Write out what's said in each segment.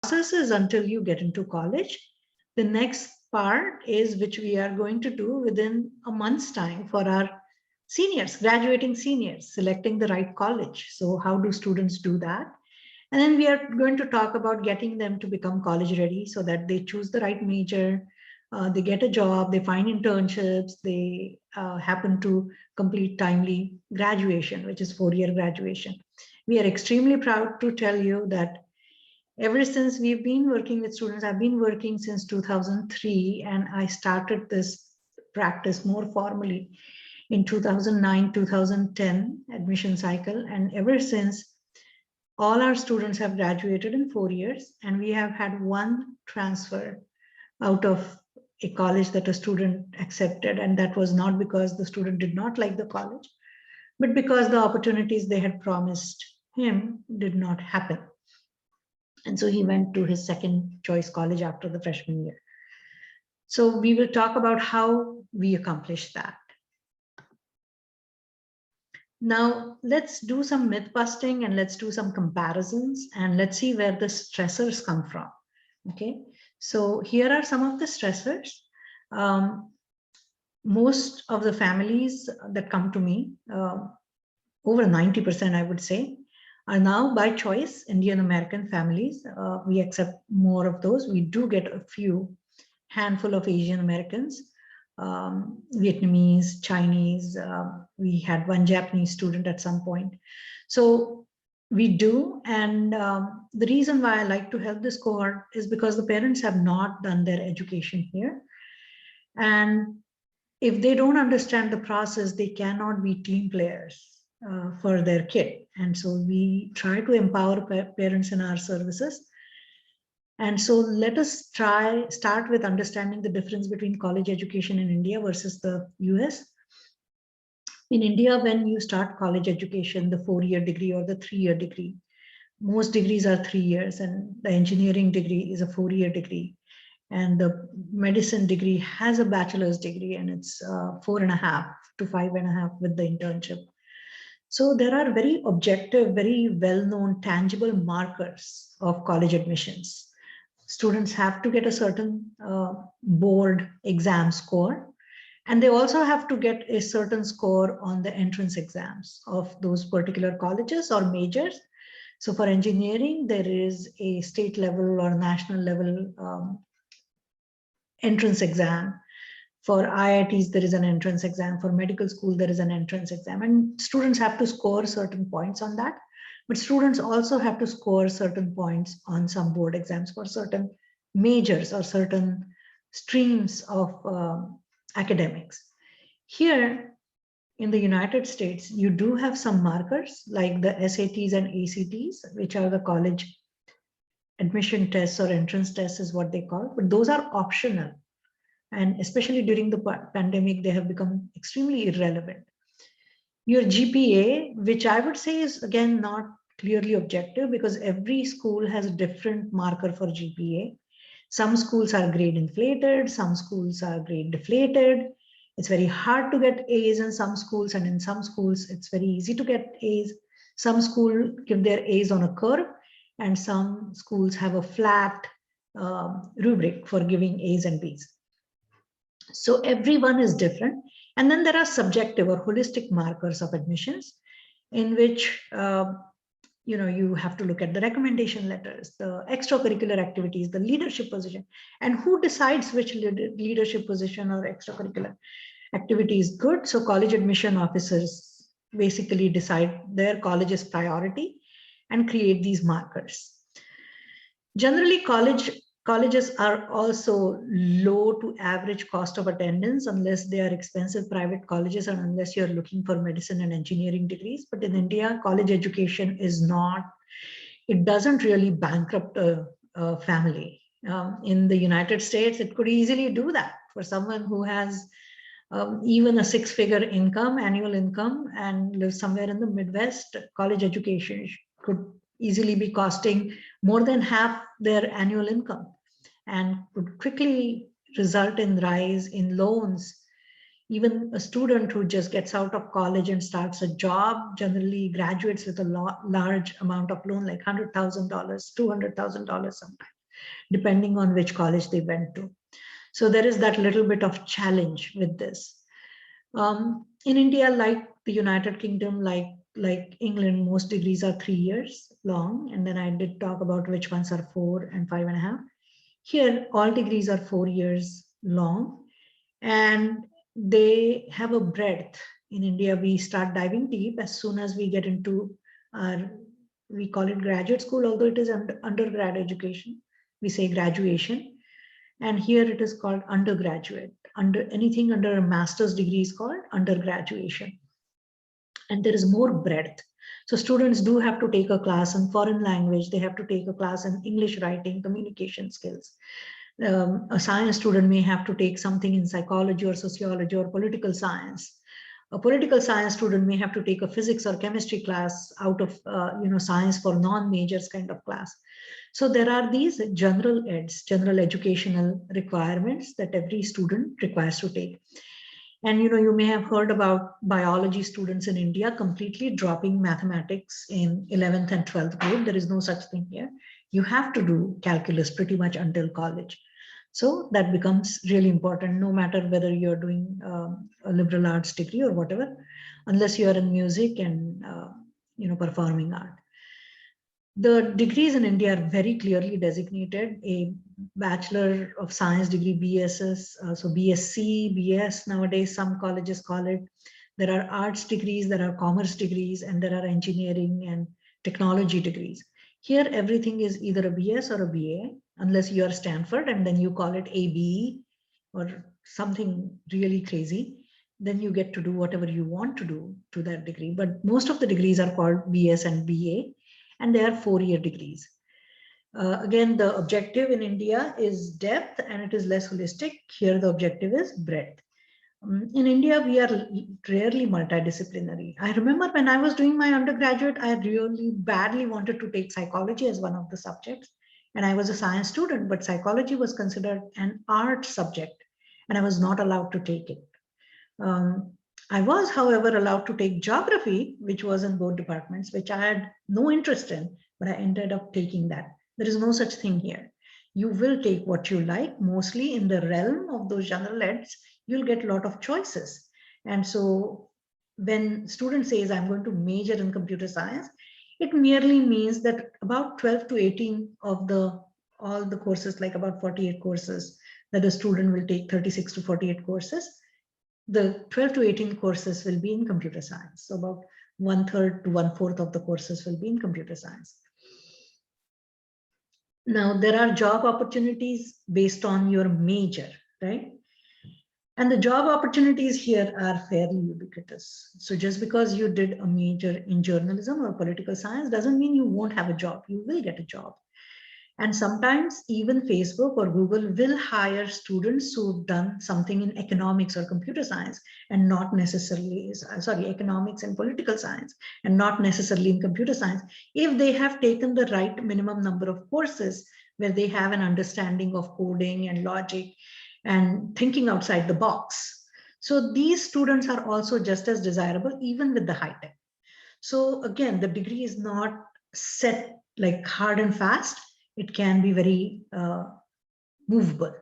process is until you get into college. The next part is which we are going to do within a month's time for our seniors, graduating seniors, selecting the right college. So how do students do that? And then we are going to talk about getting them to become college ready so that they choose the right major, they get a job, they find internships, they happen to complete timely graduation, which is 4-year graduation. We are extremely proud to tell you that ever since we've been working with students, I've been working since 2003, and I started this practice more formally in 2009, 2010 admission cycle. And ever since, all our students have graduated in 4 years, and we have had one transfer out of a college that a student accepted. And that was not because the student did not like the college, but because the opportunities they had promised him did not happen. And so he went to his second choice college after the freshman year. So we will talk about how we accomplished that. Now, let's do some myth busting and let's do some comparisons and let's see where the stressors come from. Okay, so here are some of the stressors. Most of the families that come to me, over 90%, I would say, are now by choice Indian American families. We accept more of those. We do get a few handful of Asian Americans, Vietnamese, Chinese. We had one Japanese student at some point. So we do. And the reason why I like to help this cohort is because the parents have not done their education here. And if they don't understand the process, they cannot be team players for their kid. And so we try to empower parents in our services. And so let us start with understanding the difference between college education in India versus the US. In India, when you start college education, the 4-year degree or the 3-year degree, most degrees are 3 years, and the engineering degree is a 4-year degree. And the medicine degree has a bachelor's degree, and it's 4.5 to 5.5 with the internship. So there are very objective, very well-known, tangible markers of college admissions. Students have to get a certain board exam score, and they also have to get a certain score on the entrance exams of those particular colleges or majors. So for engineering, there is a state level or national level entrance exam. For IITs, there is an entrance exam. For medical school, there is an entrance exam. And students have to score certain points on that. But students also have to score certain points on some board exams for certain majors or certain streams of academics. Here in the United States, you do have some markers like the SATs and ACTs, which are the college admission tests or entrance tests is what they call, but those are optional. And especially during the pandemic, they have become extremely irrelevant. Your GPA, which I would say is again not clearly objective because every school has a different marker for GPA. Some schools are grade inflated, some schools are grade deflated. It's very hard to get A's in some schools, and in some schools it's very easy to get A's. Some schools give their A's on a curve, and some schools have a flat rubric for giving A's and B's. So everyone is different. And then there are subjective or holistic markers of admissions in which you have to look at the recommendation letters, the extracurricular activities, the leadership position, and who decides which leadership position or extracurricular activity is good. So college admission officers basically decide their college's priority and create these markers. Generally, colleges are also low to average cost of attendance unless they are expensive private colleges and unless you're looking for medicine and engineering degrees. But in India, college education is not, it doesn't really bankrupt a family. In the United States, it could easily do that for someone who has even a 6-figure income, annual income, and lives somewhere in the Midwest. College education could easily be costing more than half their annual income and could quickly result in rise in loans, Even a student who just gets out of college and starts a job generally graduates with a large amount of loan, like $100,000, $200,000 sometimes, depending on which college they went to. So there is that little bit of challenge with this. In India, like the United Kingdom, like England, most degrees are 3 years long. And then I did talk about which ones are 4 and 5.5. Here, all degrees are 4 years long, and they have a breadth. In India, we start diving deep as soon as we get into our, we call it graduate school, although it is undergrad education. We say graduation. And here it is called undergraduate. Anything under a master's degree is called undergraduation. And there is more breadth. So students do have to take a class in foreign language. They have to take a class in English writing, communication skills. A science student may have to take something in psychology or sociology or political science. A political science student may have to take a physics or chemistry class out of science for non-majors kind of class. So there are these general educational requirements that every student requires to take. And you may have heard about biology students in India completely dropping mathematics in 11th and 12th grade. There is no such thing here. You have to do calculus pretty much until college. So that becomes really important, no matter whether you're doing a liberal arts degree or whatever, unless you're in music and performing art. The degrees in India are very clearly designated: a Bachelor of Science degree, BSS, so BSc, BS nowadays, some colleges call it. There are arts degrees, there are commerce degrees, and there are engineering and technology degrees. Here, everything is either a BS or a BA, unless you are Stanford, and then you call it ABE or something really crazy. Then you get to do whatever you want to do to that degree. But most of the degrees are called BS and BA, and they are 4-year degrees. Again, the objective in India is depth, and it is less holistic. Here, the objective is breadth. In India, we are rarely multidisciplinary. I remember when I was doing my undergraduate, I really badly wanted to take psychology as one of the subjects. And I was a science student, but psychology was considered an art subject, and I was not allowed to take it. I was, however, allowed to take geography, which was in both departments, which I had no interest in, but I ended up taking that. There is no such thing here. You will take what you like. Mostly in the realm of those general eds, you'll get a lot of choices. And so when student says, I'm going to major in computer science, it merely means that about 12 to 18 of all the courses, like about 48 courses, that the student will take 36 to 48 courses. The 12 to 18 courses will be in computer science. So about 1/3 to 1/4 of the courses will be in computer science. Now, there are job opportunities based on your major, right? And the job opportunities here are fairly ubiquitous. So just because you did a major in journalism or political science doesn't mean you won't have a job. You will get a job. And sometimes even Facebook or Google will hire students who've done something in economics or computer science and not necessarily, economics and political science, and not necessarily in computer science, if they have taken the right minimum number of courses where they have an understanding of coding and logic and thinking outside the box. So these students are also just as desirable, even with the high tech. So again, the degree is not set like hard and fast. It can be very movable.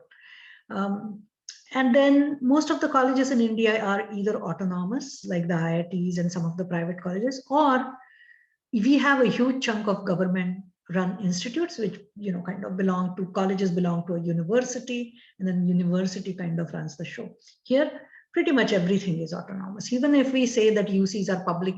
And then most of the colleges in India are either autonomous, like the IITs and some of the private colleges, or we have a huge chunk of government run institutes, which kind of belong to colleges, belong to a university, and then university kind of runs the show. Here, pretty much everything is autonomous. Even if we say that UCs are public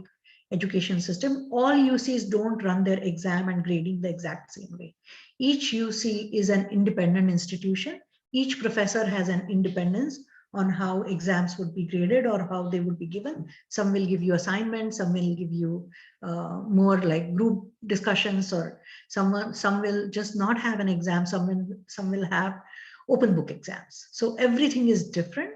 education system, all UCs don't run their exam and grading the exact same way. Each UC is an independent institution. Each professor has an independence on how exams would be graded or how they would be given. Some will give you assignments, some will give you more like group discussions, or some will just not have an exam, some will have open book exams. So everything is different.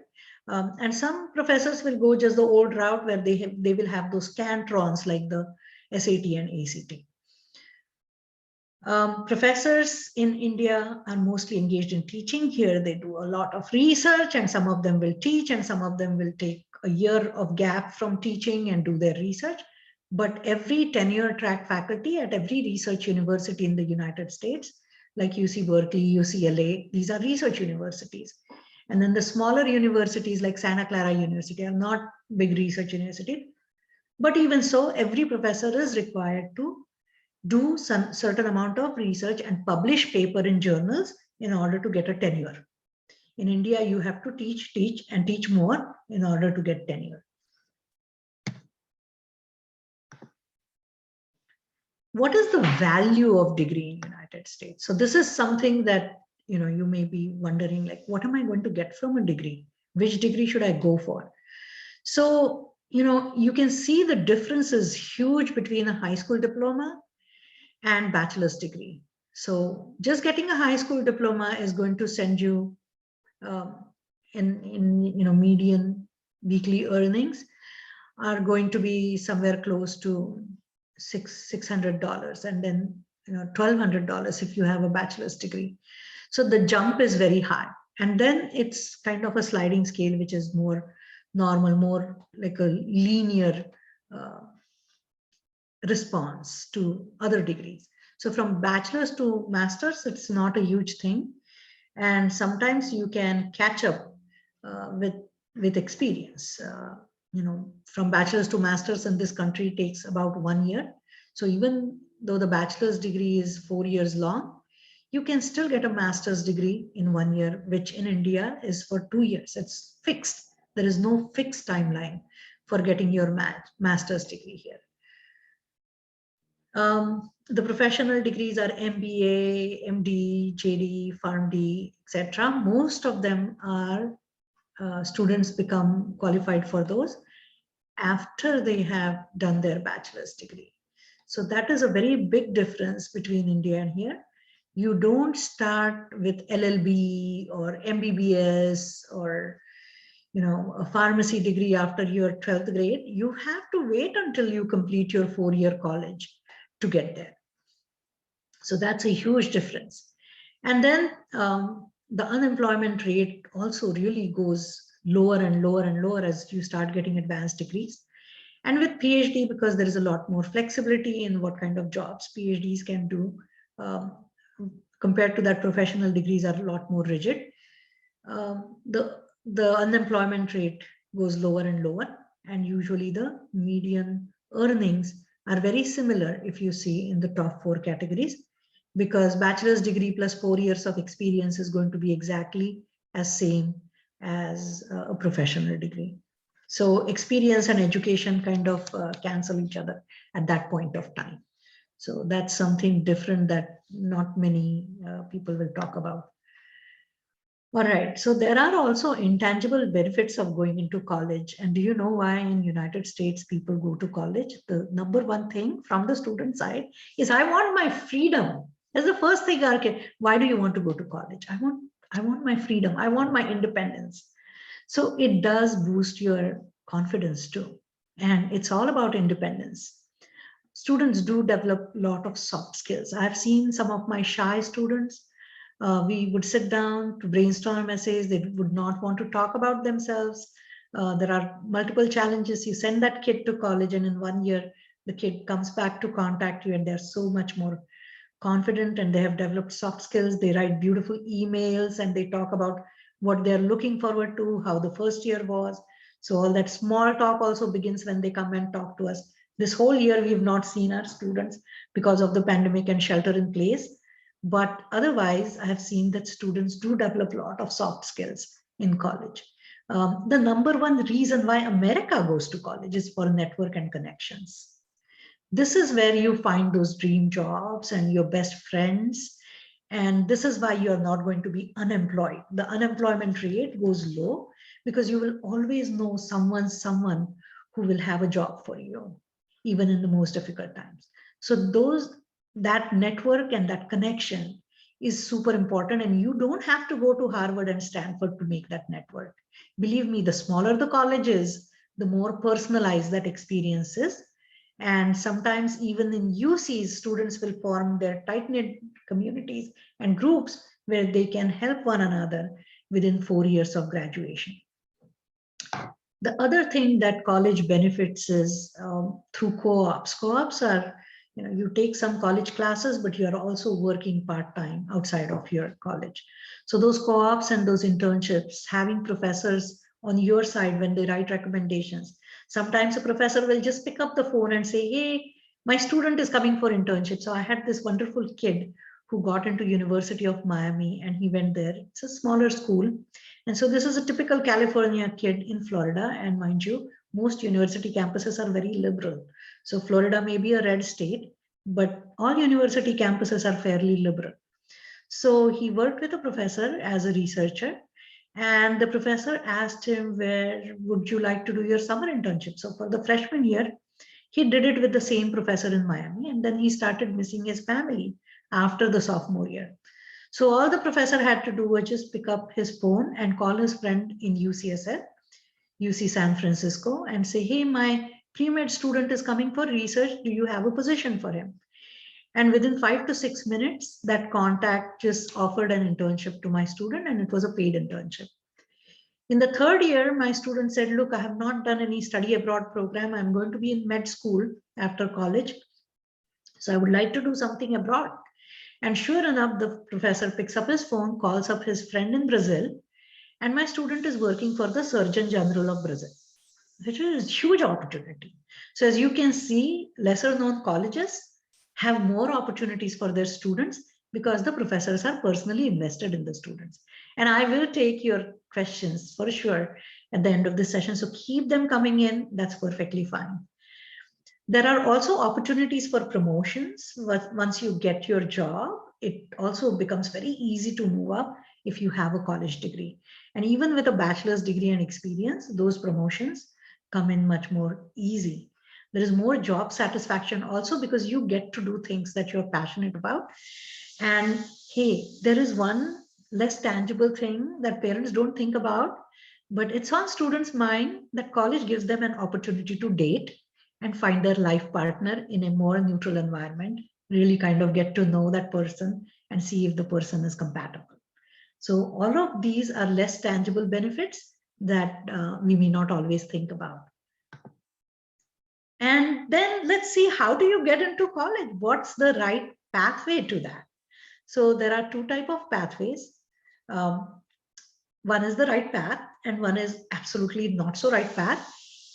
And some professors will go just the old route where they will have those cantrons like the SAT and ACT. Professors in India are mostly engaged in teaching. Here they do a lot of research, and some of them will teach, and some of them will take a year of gap from teaching and do their research. But every tenure track faculty at every research university in the United States, like UC Berkeley, UCLA, these are research universities. And then the smaller universities like Santa Clara University are not big research universities. But even so, every professor is required to do some certain amount of research and publish paper in journals in order to get a tenure. In India, you have to teach, and teach more in order to get tenure. What is the value of degree in the United States? So this is something that you may be wondering, like, what am I going to get from a degree? Which degree should I go for? So you can see the difference is huge between a high school diploma and bachelor's degree. So just getting a high school diploma is going to send you in median weekly earnings are going to be somewhere close to $600, and then $1,200 if you have a bachelor's degree. So the jump is very high, and then it's kind of a sliding scale, which is more normal, more like a linear response to other degrees. So from bachelor's to master's, it's not a huge thing. And sometimes you can catch up with experience. From bachelor's to master's in this country takes about 1 year. So even though the bachelor's degree is 4 years long, you can still get a master's degree in 1 year, which in India is for 2 years. It's fixed. There is no fixed timeline for getting your master's degree here. The professional degrees are MBA, MD, JD, PharmD, etc. Most of them are students become qualified for those after they have done their bachelor's degree. So that is a very big difference between India and here. You don't start with LLB or MBBS or a pharmacy degree after your 12th grade. You have to wait until you complete your 4-year college to get there. So that's a huge difference. And then the unemployment rate also really goes lower and lower and lower as you start getting advanced degrees. And with PhD, because there is a lot more flexibility in what kind of jobs PhDs can do, compared to that, professional degrees are a lot more rigid. The unemployment rate goes lower and lower, and usually the median earnings are very similar if you see in the top 4 categories, because bachelor's degree plus 4 years of experience is going to be exactly as same as a professional degree. So experience and education kind of cancel each other at that point of time. So that's something different that not many people will talk about. All right, so there are also intangible benefits of going into college. And do you know why in United States people go to college? The number one thing from the student side is, I want my freedom. That's the first thing. Why do you want to go to college? I want my freedom. I want my independence. So it does boost your confidence too. And it's all about independence. Students do develop a lot of soft skills. I've seen some of my shy students. We would sit down to brainstorm essays. They would not want to talk about themselves. There are multiple challenges. You send that kid to college, and in 1 year, the kid comes back to contact you, and they're so much more confident, and they have developed soft skills. They write beautiful emails, and they talk about what they're looking forward to, how the first year was. So all that small talk also begins when they come and talk to us. This whole year, we've not seen our students because of the pandemic and shelter in place. But otherwise, I have seen that students do develop a lot of soft skills in college. The number one reason why America goes to college is for network and connections. This is where you find those dream jobs and your best friends. And this is why you're not going to be unemployed. The unemployment rate goes low because you will always know someone who will have a job for you, even in the most difficult times. So that network and that connection is super important, and you don't have to go to Harvard and Stanford to make that network. Believe me, the smaller the college is, the more personalized that experience is, And sometimes even in UCs, students will form their tight-knit communities and groups where they can help one another within 4 years of graduation. The other thing that college benefits is through co-ops. Co-ops are, you take some college classes, but you are also working part-time outside of your college. So those co-ops and those internships, having professors on your side when they write recommendations. Sometimes a professor will just pick up the phone and say, hey, my student is coming for internship. So I had this wonderful kid who got into University of Miami and he went there. It's a smaller school. And so this is a typical California kid in Florida. And mind you, most university campuses are very liberal. So Florida may be a red state, but all university campuses are fairly liberal. So he worked with a professor as a researcher, and the professor asked him, where would you like to do your summer internship? So for the freshman year, he did it with the same professor in Miami, and then he started missing his family after the sophomore year. So all the professor had to do was just pick up his phone and call his friend in UCSF, UC San Francisco, and say, hey, my pre-med student is coming for research. Do you have a position for him? And within 5 to 6 minutes, that contact just offered an internship to my student, and it was a paid internship. In the third year, my student said, look, I have not done any study abroad program. I'm going to be in med school after college. So I would like to do something abroad. And sure enough, the professor picks up his phone, calls up his friend in Brazil, and my student is working for the Surgeon General of Brazil, which is a huge opportunity. So as you can see, lesser known colleges have more opportunities for their students because the professors are personally invested in the students. And I will take your questions for sure at the end of this session. So keep them coming in. That's perfectly fine. There are also opportunities for promotions. Once you get your job, it also becomes very easy to move up if you have a college degree. And even with a bachelor's degree and experience, those promotions come in much more easy. There is more job satisfaction also because you get to do things that you're passionate about. And hey, there is one less tangible thing that parents don't think about, but it's on students' mind that college gives them an opportunity to date and find their life partner in a more neutral environment, really kind of get to know that person and see if the person is compatible. So all of these are less tangible benefits that we may not always think about. And then let's see, how do you get into college? What's the right pathway to that? So there are two types of pathways. One is the right path and one is absolutely not so right path.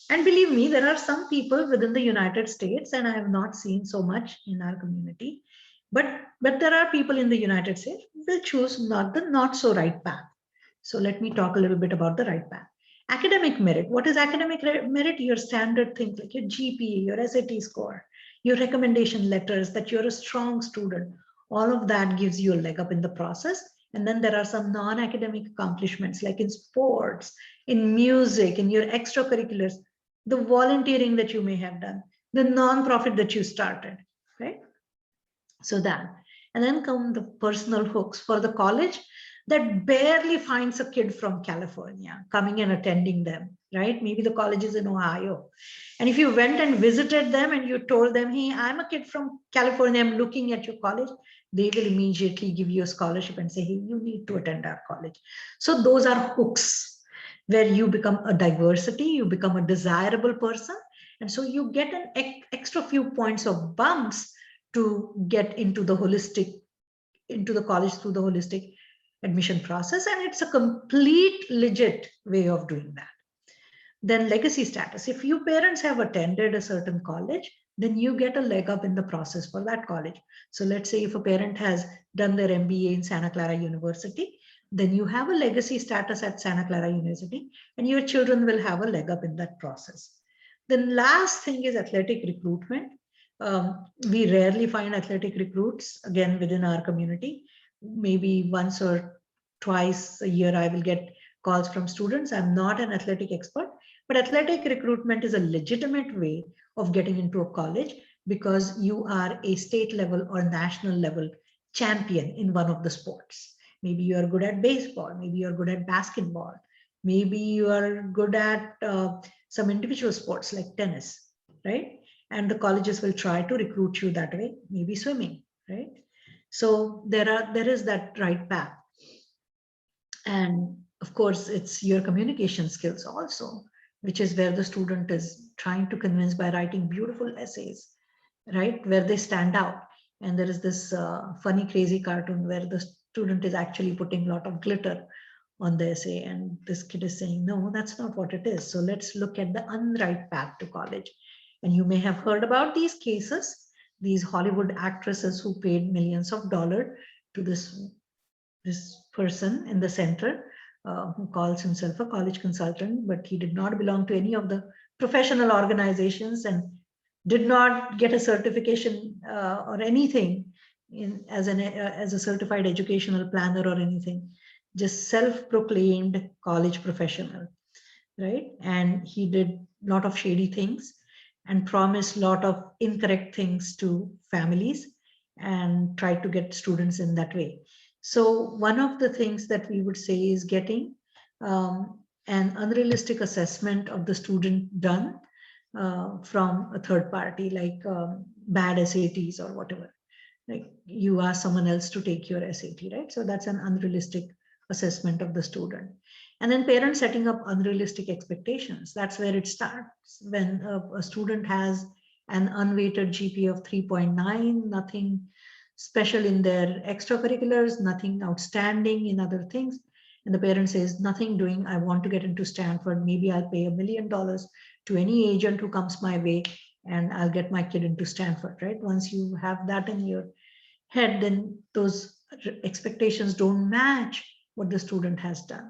And believe me, there are some people within the United States, and I have not seen so much in our community, but there are people in the United States who will choose not so right path. So let me talk a little bit about the right path. Academic merit. What is academic merit? Your standard things like your GPA, your SAT score, your recommendation letters, that you're a strong student. All of that gives you a leg up in the process. And then there are some non-academic accomplishments like in sports, in music, in your extracurriculars, the volunteering that you may have done, the non-profit that you started, right? So that, and then come the personal hooks for the college that barely finds a kid from California coming and attending them, right? Maybe the college is in Ohio. And if you went and visited them and you told them, hey, I'm a kid from California, I'm looking at your college, they will immediately give you a scholarship and say, hey, you need to attend our college. So those are hooks where you become a diversity, you become a desirable person. And so you get an extra few points of bumps to get into the college through the holistic admission process. And it's a complete legit way of doing that. Then legacy status. If your parents have attended a certain college, then you get a leg up in the process for that college. So let's say if a parent has done their MBA in Santa Clara University, then you have a legacy status at Santa Clara University, and your children will have a leg up in that process. The last thing is athletic recruitment. We rarely find athletic recruits, again, within our community. Maybe once or twice a year, I will get calls from students. I'm not an athletic expert, but athletic recruitment is a legitimate way of getting into a college because you are a state level or national level champion in one of the sports. Maybe you are good at baseball, maybe you're good at basketball, maybe you are good at some individual sports like tennis, right? and the colleges will try to recruit you that way, maybe swimming, right? So there is that right path. And of course, it's your communication skills also, which is where the student is trying to convince by writing beautiful essays, right? Where they stand out. And there is this funny, crazy cartoon where the student is actually putting a lot of glitter on the essay. And this kid is saying, no, that's not what it is. So let's look at the unright path to college. And you may have heard about these cases, these Hollywood actresses who paid millions of dollars to this person in the center who calls himself a college consultant, but he did not belong to any of the professional organizations and did not get a certification or anything as a certified educational planner or anything, just self-proclaimed college professional, right? And he did a lot of shady things and promised a lot of incorrect things to families and tried to get students in that way. So one of the things that we would say is getting an unrealistic assessment of the student done from a third party, like bad SATs or whatever. Like you ask someone else to take your SAT, right? So that's an unrealistic assessment of the student. And then parents setting up unrealistic expectations. That's where it starts. When a student has an unweighted GPA of 3.9, nothing special in their extracurriculars, nothing outstanding in other things. And the parent says, nothing doing, I want to get into Stanford. Maybe I'll pay $1 million to any agent who comes my way and I'll get my kid into Stanford, right? Once you have that in your head, then those expectations don't match what the student has done.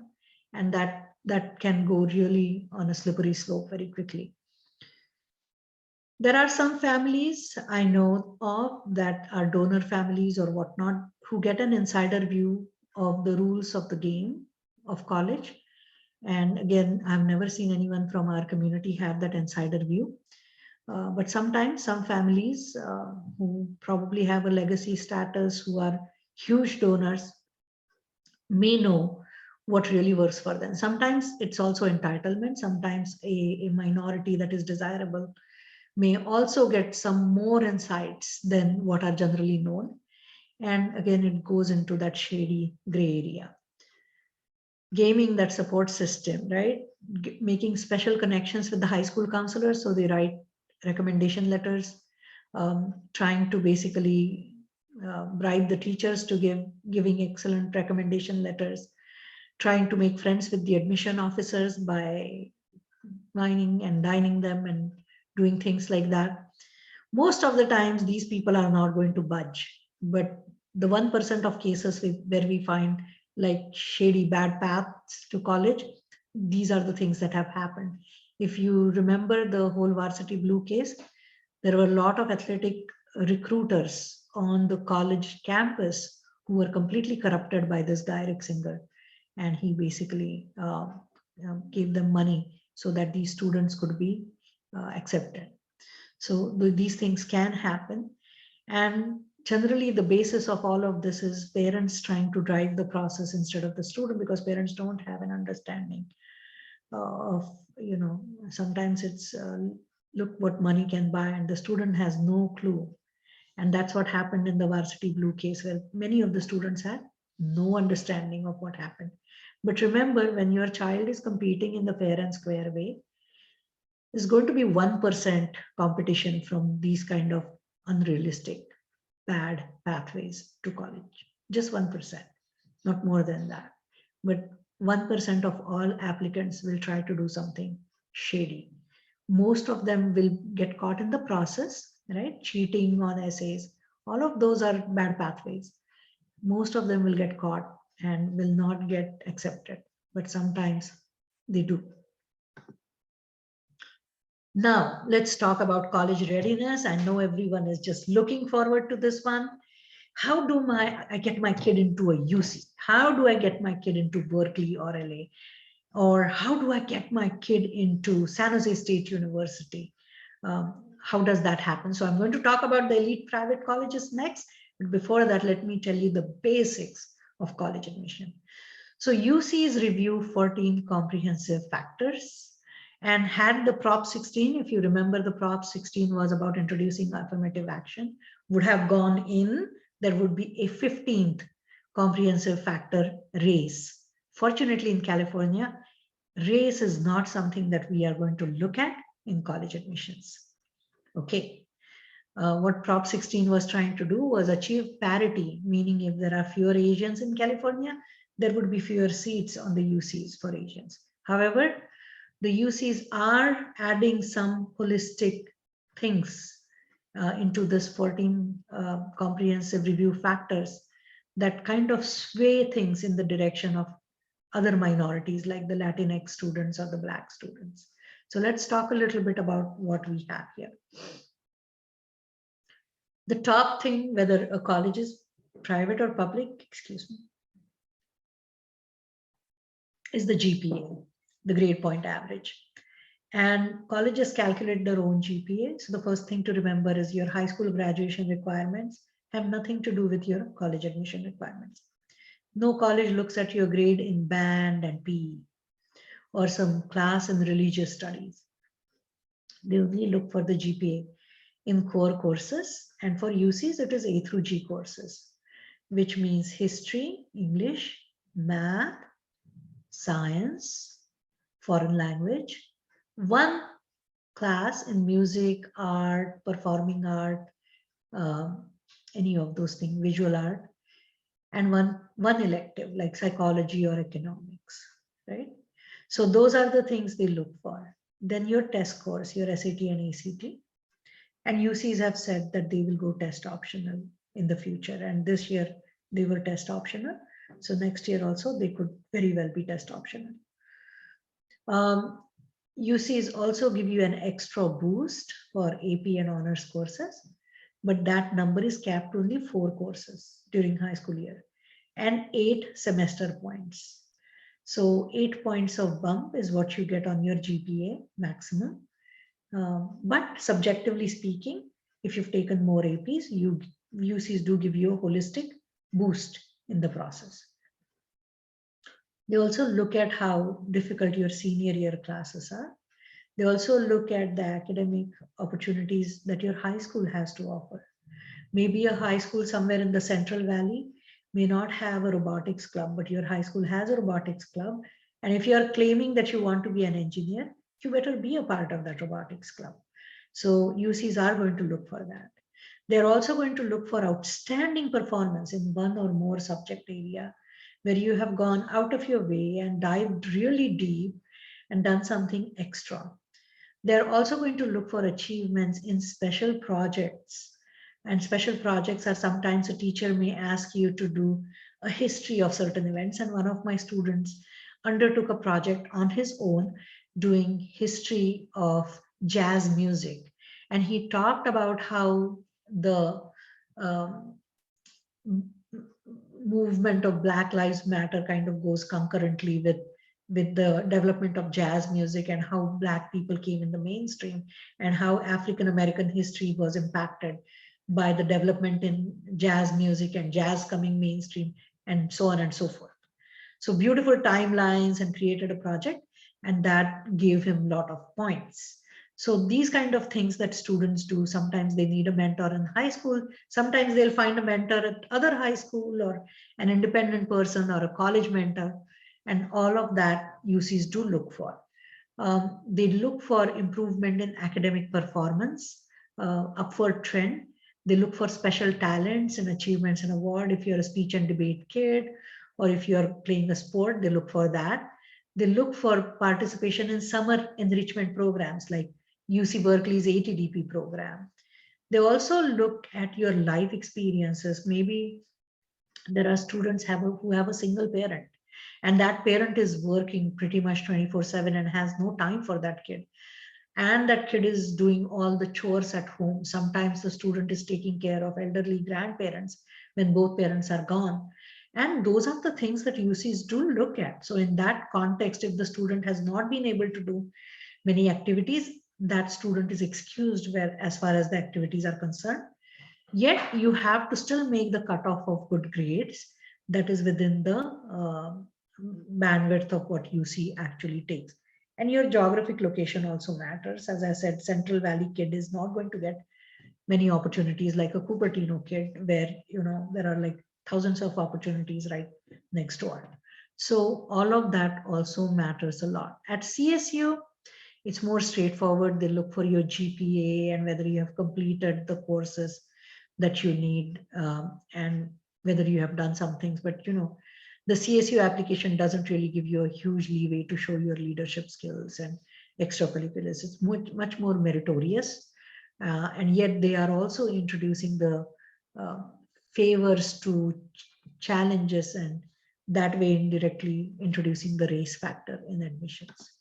And that can go really on a slippery slope very quickly. There are some families I know of that are donor families or whatnot who get an insider view of the rules of the game of college. And again, I've never seen anyone from our community have that insider view. But sometimes some families who probably have a legacy status, who are huge donors, may know what really works for them. Sometimes it's also entitlement. Sometimes a minority that is desirable may also get some more insights than what are generally known. And again, it goes into that shady gray area. Gaming that support system, right? Making special connections with the high school counselors. So they write recommendation letters, trying to basically bribe the teachers to giving excellent recommendation letters, trying to make friends with the admission officers by wining and dining them and doing things like that. Most of the times, these people are not going to budge, but the 1% of cases where we find like shady bad paths to college, these are the things that have happened. If you remember the whole Varsity Blue case, there were a lot of athletic recruiters on the college campus who were completely corrupted by this guy, Rick Singer. And he basically gave them money so that these students could be accepted. So these things can happen. And generally the basis of all of this is parents trying to drive the process instead of the student, because parents don't have an understanding of, sometimes it's look what money can buy, and the student has no clue. And that's what happened in the Varsity Blue case, where many of the students had no understanding of what happened. But remember, when your child is competing in the fair and square way, there's going to be 1% competition from these kind of unrealistic, bad pathways to college. Just 1%, not more than that. But 1% of all applicants will try to do something shady. Most of them will get caught in the process, right? Cheating on essays. All of those are bad pathways. Most of them will get caught and will not get accepted, but sometimes they do. Now, let's talk about college readiness. I know everyone is just looking forward to this one. How do I get my kid into a UC? How do I get my kid into Berkeley or LA? Or how do I get my kid into San Jose State University? How does that happen? So I'm going to talk about the elite private colleges next. But before that, let me tell you the basics of college admission. So UCs review 14 comprehensive factors. And had the Prop 16, if you remember, the Prop 16 was about introducing affirmative action, would have gone in, there would be a 15th comprehensive factor, race. Fortunately, in California, race is not something that we are going to look at in college admissions. Okay. What Prop 16 was trying to do was achieve parity, meaning if there are fewer Asians in California, there would be fewer seats on the UCs for Asians. However, the UCs are adding some holistic things into this 14 comprehensive review factors that kind of sway things in the direction of other minorities like the Latinx students or the Black students. So let's talk a little bit about what we have here. The top thing, whether a college is private or public, excuse me, is the GPA, the grade point average. And colleges calculate their own GPA. So the first thing to remember is your high school graduation requirements have nothing to do with your college admission requirements. No college looks at your grade in band and PE or some class in religious studies. They only look for the GPA in core courses. And for UCs, it is A through G courses, which means history, English, math, science, foreign language, one class in music, art, performing art, any of those things, visual art, and one elective like psychology or economics, right? So those are the things they look for. Then your test scores, your SAT and ACT. And UCs have said that they will go test optional in the future. And this year they were test optional. So next year also they could very well be test optional. UCs also give you an extra boost for AP and honors courses, but that number is capped to only 4 courses during high school year and 8 semester points. So 8 points of bump is what you get on your GPA maximum. But subjectively speaking, if you've taken more APs, UCs do give you a holistic boost in the process. They also look at how difficult your senior year classes are. They also look at the academic opportunities that your high school has to offer. Maybe a high school somewhere in the Central Valley may not have a robotics club, but your high school has a robotics club. And if you are claiming that you want to be an engineer, you better be a part of that robotics club. So UCs are going to look for that. They're also going to look for outstanding performance in one or more subject area where you have gone out of your way and dived really deep and done something extra. They're also going to look for achievements in special projects. And special projects are sometimes a teacher may ask you to do a history of certain events. And one of my students undertook a project on his own doing history of jazz music. And he talked about how the movement of Black Lives Matter kind of goes concurrently with the development of jazz music and how Black people came in the mainstream and how African American history was impacted by the development in jazz music and jazz coming mainstream and so on and so forth. So beautiful timelines, and created a project, and that gave him a lot of points. So these kind of things that students do, sometimes they need a mentor in high school, sometimes they'll find a mentor at other high school or an independent person or a college mentor, and all of that UCs do look for. They look for improvement in academic performance, upward trend. They look for special talents and achievements and award. If you're a speech and debate kid, or if you're playing a sport, they look for that. They look for participation in summer enrichment programs like UC Berkeley's ATDP program. They also look at your life experiences. Maybe there are students who have a single parent, and that parent is working pretty much 24/7 and has no time for that kid. And that kid is doing all the chores at home. Sometimes the student is taking care of elderly grandparents when both parents are gone. And those are the things that UCs do look at. So in that context, if the student has not been able to do many activities, that student is excused where as far as the activities are concerned. Yet you have to still make the cutoff of good grades that is within the bandwidth of what UC actually takes. And your geographic location also matters. As I said, Central Valley kid is not going to get many opportunities like a Cupertino kid, where there are like thousands of opportunities right next door. So all of that also matters a lot. At CSU, it's more straightforward. They look for your GPA and whether you have completed the courses that you need, and whether you have done some things. But the CSU application doesn't really give you a huge leeway to show your leadership skills and extracurriculars. It's much more meritorious, and yet they are also introducing the uh, favors to challenges, and that way indirectly introducing the race factor in admissions.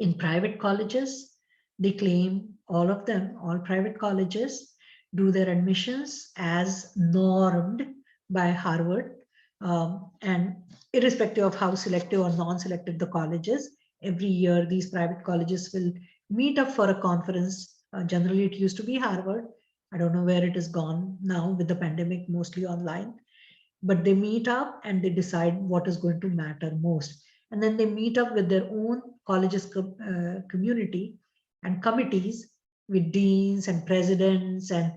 In private colleges, they claim, all private colleges do their admissions as normed by Harvard. And irrespective of how selective or non-selective the college is, every year these private colleges will meet up for a conference. Generally, it used to be Harvard. I don't know where it has gone now with the pandemic, mostly online. But they meet up and they decide what is going to matter most. And then they meet up with their own colleges community and committees with deans and presidents and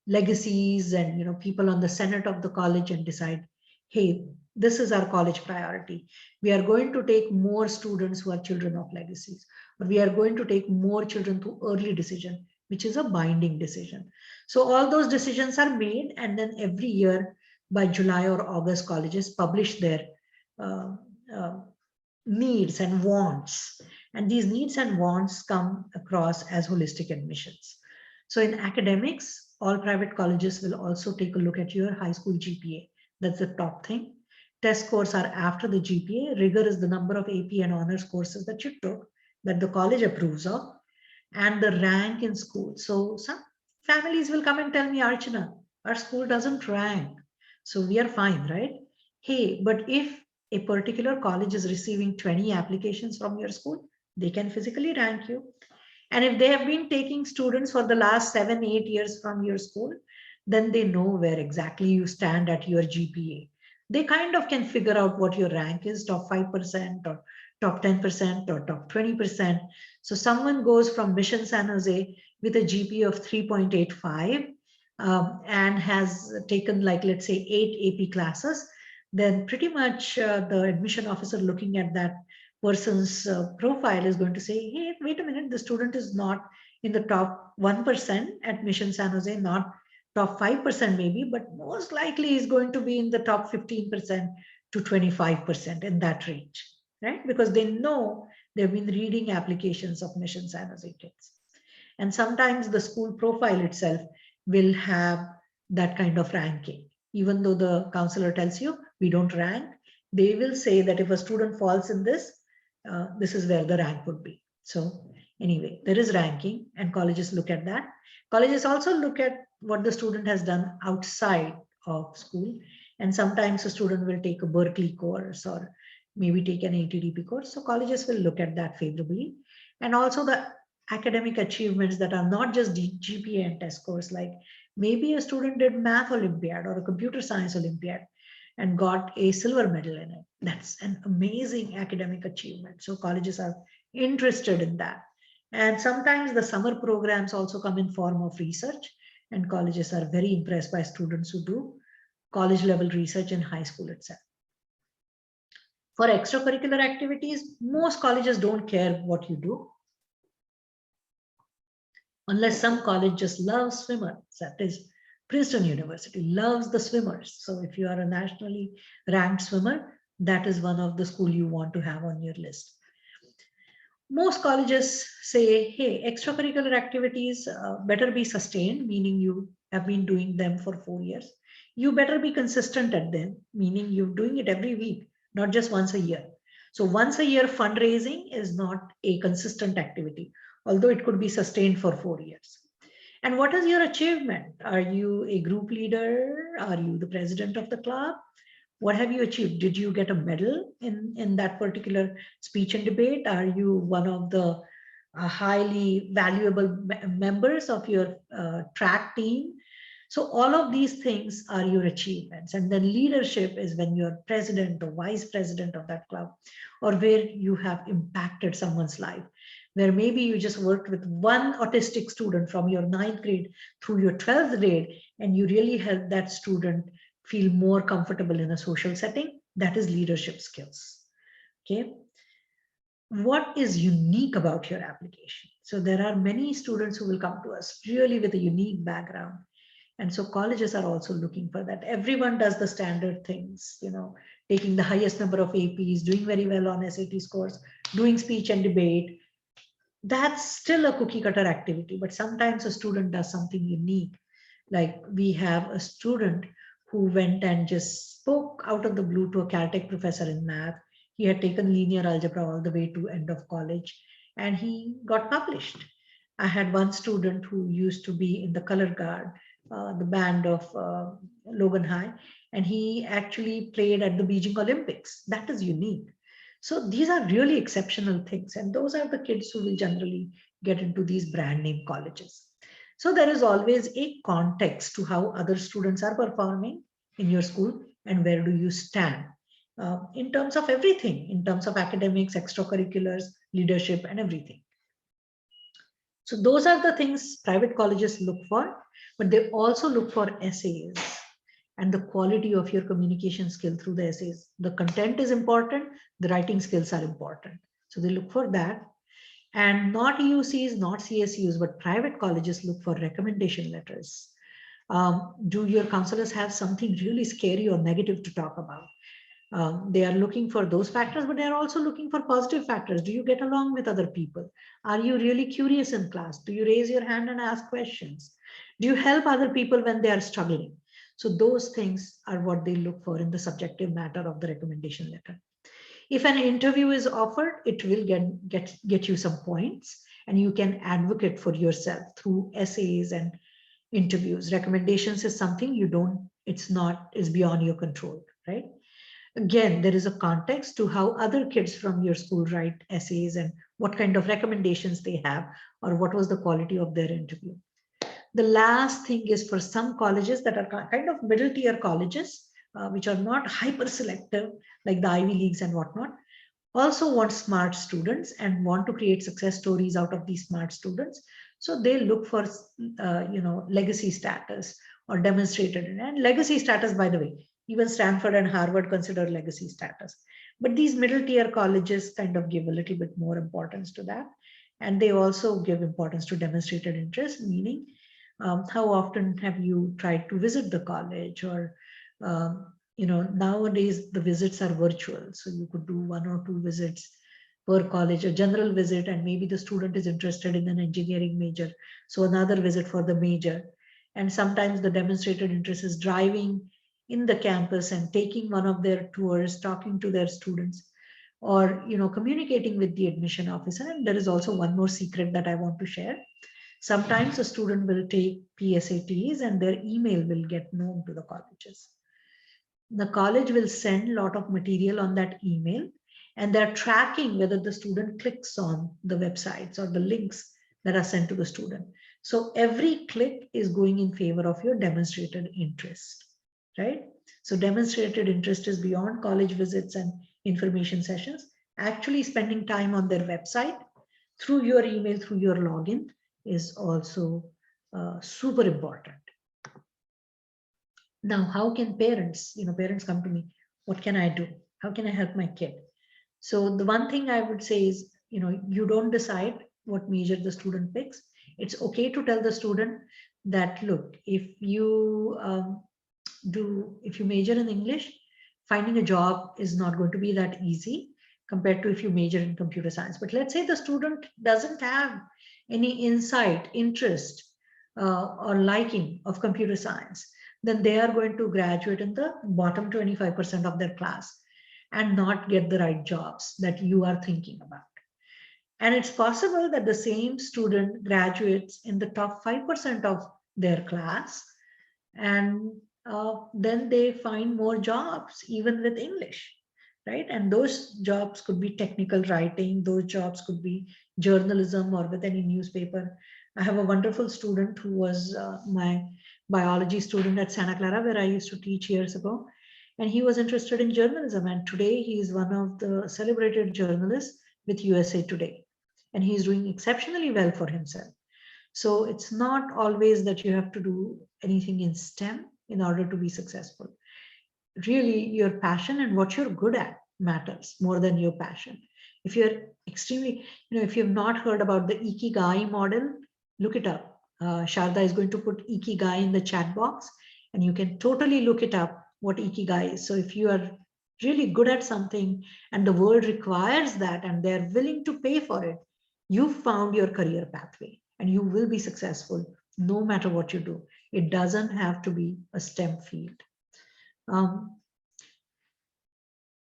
legacies and people on the senate of the college, and decide, hey, this is our college priority. We are going to take more students who are children of legacies, or we are going to take more children to early decision, which is a binding decision. So all those decisions are made, and then every year by July or August, colleges publish their uh, uh, needs and wants. And these needs and wants come across as holistic admissions. So in academics, all private colleges will also take a look at your high school GPA. That's the top thing. Test scores are after the GPA. Rigor is the number of AP and honors courses that you took, that the college approves of, and the rank in school. So some families will come and tell me, Archana, our school doesn't rank, so we are fine, right? Hey, but if a particular college is receiving 20 applications from your school, they can physically rank you. And if they have been taking students for the last 7-8 years from your school, then they know where exactly you stand at your GPA. They kind of can figure out what your rank is, top 5% or top 10% or top 20%. So someone goes from Mission San Jose with a GPA of 3.85, and has taken, like, let's say 8 AP classes, then pretty much the admission officer looking at that person's profile is going to say, hey, wait a minute, the student is not in the top 1% at Mission San Jose, not top 5% maybe, but most likely is going to be in the top 15% to 25%, in that range, right? Because they know they've been reading applications of Mission San Jose kids. And sometimes the school profile itself will have that kind of ranking. Even though the counselor tells you we don't rank, they will say that if a student falls in this, this is where the rank would be. So anyway, there is ranking, and colleges look at that. Colleges also look at what the student has done outside of school. And sometimes a student will take a Berkeley course or maybe take an ATDP course. So colleges will look at that favorably. And also the academic achievements that are not just GPA and test scores, like maybe a student did math Olympiad or a computer science Olympiad and got a silver medal in it. That's an amazing academic achievement. So colleges are interested in that. And sometimes the summer programs also come in form of research, and colleges are very impressed by students who do college level research in high school itself. For extracurricular activities, most colleges don't care what you do, unless some college just loves swimmers. That is, Princeton University loves the swimmers. So if you are a nationally ranked swimmer, that is one of the school you want to have on your list. Most colleges say, hey, extracurricular activities better be sustained, meaning you have been doing them for 4 years. You better be consistent at them, meaning you're doing it every week, not just once a year. So once a year fundraising is not a consistent activity, although it could be sustained for 4 years. And what is your achievement? Are you a group leader? Are you the president of the club? What have you achieved? Did you get a medal in that particular speech and debate? Are you one of the highly valuable members of your track team? So all of these things are your achievements. And then leadership is when you're president or vice president of that club, or where you have impacted someone's life, where maybe you just worked with one autistic student from your 9th grade through your 12th grade, and you really helped that student feel more comfortable in a social setting. That is leadership skills. Okay. What is unique about your application? So there are many students who will come to us really with a unique background. And so colleges are also looking for that. Everyone does the standard things, taking the highest number of APs, doing very well on SAT scores, doing speech and debate. That's still a cookie cutter activity, but sometimes a student does something unique. Like we have a student who went and just spoke out of the blue to a Caltech professor in math. He had taken linear algebra all the way to end of college, and he got published. I had one student who used to be in the color guard, the band of Logan High, and he actually played at the Beijing Olympics. That is unique. So these are really exceptional things, and those are the kids who will generally get into these brand name colleges. So there is always a context to how other students are performing in your school, and where do you stand in terms of everything, in terms of academics, extracurriculars, leadership, and everything. So those are the things private colleges look for, but they also look for essays and the quality of your communication skill through the essays. The content is important, the writing skills are important. So they look for that. And not EUCs, not CSUs, but private colleges look for recommendation letters. Do your counselors have something really scary or negative to talk about? They are looking for those factors, but they are also looking for positive factors. Do you get along with other people? Are you really curious in class? Do you raise your hand and ask questions? Do you help other people when they are struggling? So those things are what they look for in the subjective matter of the recommendation letter. If an interview is offered, it will get you some points, and you can advocate for yourself through essays and interviews. Recommendations is something it's beyond your control, right? Again, there is a context to how other kids from your school write essays and what kind of recommendations they have, or what was the quality of their interview. The last thing is, for some colleges that are kind of middle tier colleges, which are not hyper selective like the Ivy Leagues and whatnot, also want smart students and want to create success stories out of these smart students. So they look for, legacy status or demonstrated. And legacy status, by the way, even Stanford and Harvard consider legacy status. But these middle tier colleges kind of give a little bit more importance to that. And they also give importance to demonstrated interest, meaning how often have you tried to visit the college, or nowadays the visits are virtual, so you could do 1 or 2 visits per college, a general visit, and maybe the student is interested in an engineering major, so another visit for the major. And sometimes the demonstrated interest is driving in the campus and taking one of their tours, talking to their students, or communicating with the admission officer. And there is also one more secret that I want to share. Sometimes a student will take PSATs and their email will get known to the colleges. The college will send a lot of material on that email, and they're tracking whether the student clicks on the websites or the links that are sent to the student. So every click is going in favor of your demonstrated interest, right? So demonstrated interest is beyond college visits and information sessions. Actually spending time on their website through your email, through your login, is also super important. Now, how can parents come to me, what can I do? How can I help my kid? So the one thing I would say is, you don't decide what major the student picks. It's okay to tell the student that, look, if you major in English, finding a job is not going to be that easy compared to if you major in computer science. But let's say the student doesn't have any insight, interest, or liking of computer science, then they are going to graduate in the bottom 25% of their class and not get the right jobs that you are thinking about. And it's possible that the same student graduates in the top 5% of their class, and then they find more jobs even with English, right? And those jobs could be technical writing, those jobs could be journalism or with any newspaper. I have a wonderful student who was my biology student at Santa Clara, where I used to teach years ago. And he was interested in journalism. And today he is one of the celebrated journalists with USA Today. And he's doing exceptionally well for himself. So it's not always that you have to do anything in STEM in order to be successful. Really, your passion and what you're good at matters more than your passion. If you're extremely, if you've not heard about the Ikigai model, look it up. Sharda is going to put Ikigai in the chat box, and you can totally look it up what Ikigai is. So if you are really good at something and the world requires that and they're willing to pay for it, you've found your career pathway and you will be successful no matter what you do. It doesn't have to be a STEM field.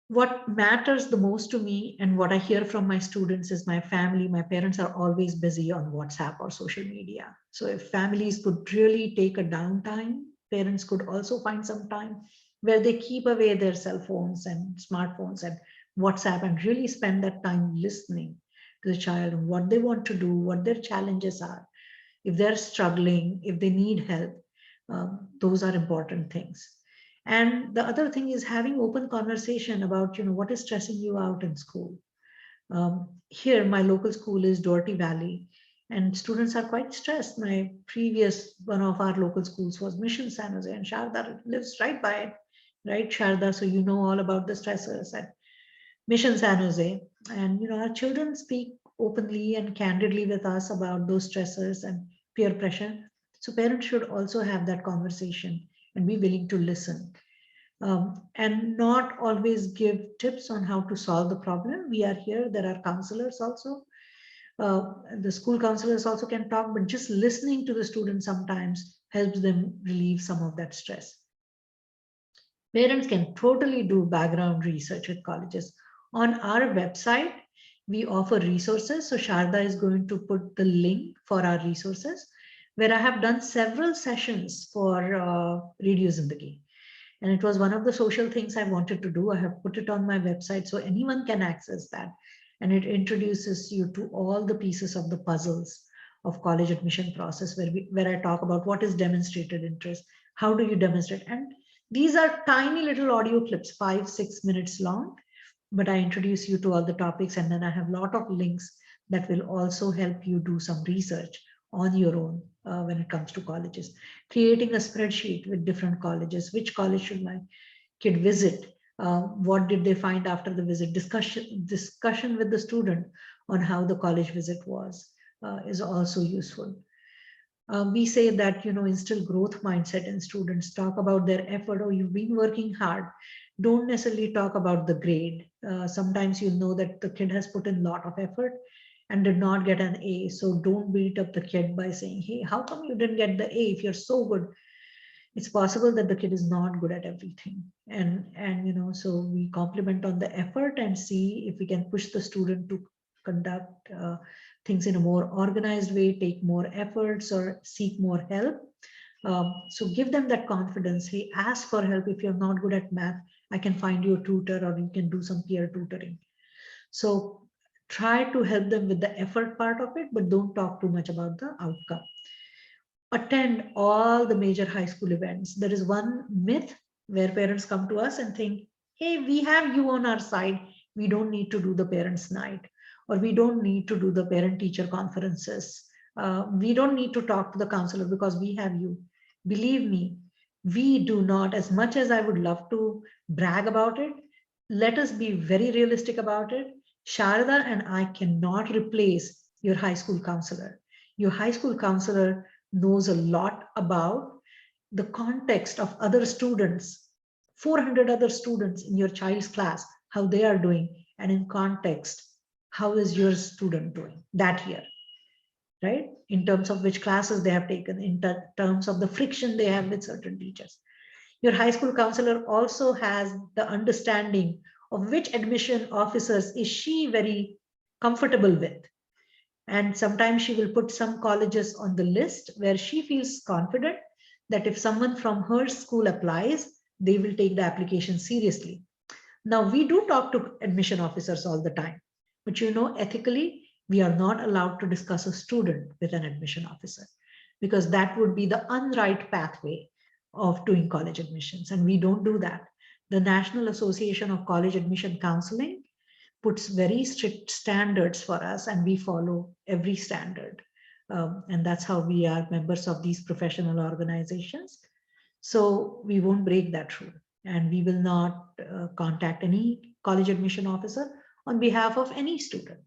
What matters the most to me and what I hear from my students is my family. My parents are always busy on WhatsApp or social media. So if families could really take a downtime, parents could also find some time where they keep away their cell phones and smartphones and WhatsApp and really spend that time listening to the child and what they want to do, what their challenges are, if they're struggling, if they need help. Those are important things. And the other thing is having open conversation about, what is stressing you out in school. Here, my local school is Doherty Valley, and students are quite stressed. My previous one of our local schools was Mission San Jose, and Sharda lives right by it, right, Sharda? So you know all about the stressors at Mission San Jose. And, our children speak openly and candidly with us about those stressors and peer pressure. So parents should also have that conversation and be willing to listen, and not always give tips on how to solve the problem. We are here. There are counselors also. The school counselors also can talk, but just listening to the students sometimes helps them relieve some of that stress. Parents can totally do background research with colleges. On our website, we offer resources. So Sharda is going to put the link for our resources, where I have done several sessions for Radio Zindagi. And it was one of the social things I wanted to do. I have put it on my website so anyone can access that. And it introduces you to all the pieces of the puzzles of college admission process, where I talk about what is demonstrated interest, how do you demonstrate. And these are tiny little audio clips, 5-6 minutes long, but I introduce you to all the topics. And then I have a lot of links that will also help you do some research on your own when it comes to colleges. Creating a spreadsheet with different colleges. Which college should my kid visit? What did they find after the visit? Discussion with the student on how the college visit was is also useful. We say that, instill growth mindset in students. Talk about their effort. Oh, you've been working hard. Don't necessarily talk about the grade. Sometimes you'll know that the kid has put in a lot of effort and did not get an A. So don't beat up the kid by saying, hey, how come you didn't get the A if you're so good? It's possible that the kid is not good at everything. And so we compliment on the effort and see if we can push the student to conduct things in a more organized way, take more efforts or seek more help. So give them that confidence. Hey, ask for help. If you're not good at math, I can find you a tutor, or you can do some peer tutoring. So try to help them with the effort part of it, but don't talk too much about the outcome. Attend all the major high school events. There is one myth where parents come to us and think, hey, we have you on our side. We don't need to do the parents' night, or we don't need to do the parent-teacher conferences. We don't need to talk to the counselor because we have you. Believe me, we do not. As much as I would love to brag about it, let us be very realistic about it. Sharda and I cannot replace your high school counselor. Your high school counselor knows a lot about the context of other students, 400 other students in your child's class, how they are doing, and in context, how is your student doing that year, right? In terms of which classes they have taken, in terms of the friction they have with certain teachers. Your high school counselor also has the understanding of which admission officers is she very comfortable with. And sometimes she will put some colleges on the list where she feels confident that if someone from her school applies, they will take the application seriously. Now, we do talk to admission officers all the time, but ethically, we are not allowed to discuss a student with an admission officer. because that would be the unright pathway of doing college admissions. And we don't do that. The National Association of College Admission Counseling puts very strict standards for us, and we follow every standard. And that's how we are members of these professional organizations. So we won't break that rule, and we will not contact any college admission officer on behalf of any student.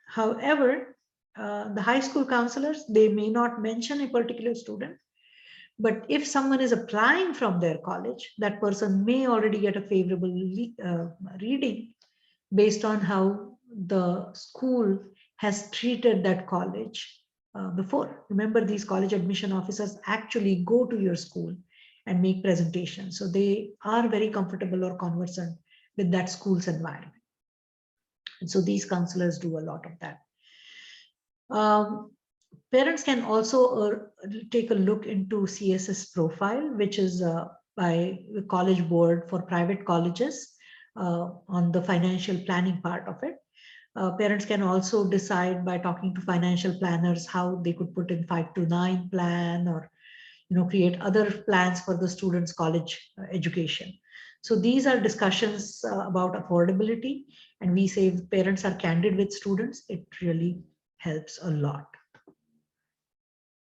However, the high school counselors, they may not mention a particular student, but if someone is applying from their college, that person may already get a favorable reading based on how the school has treated that college before. Remember, these college admission officers actually go to your school and make presentations. So they are very comfortable or conversant with that school's environment. And so these counselors do a lot of that. Parents can also take a look into CSS profile, which is by the College Board for private colleges on the financial planning part of it. Parents can also decide by talking to financial planners how they could put in 5-9 plan, or create other plans for the students' college education. So these are discussions about affordability, and we say if parents are candid with students, it really helps a lot.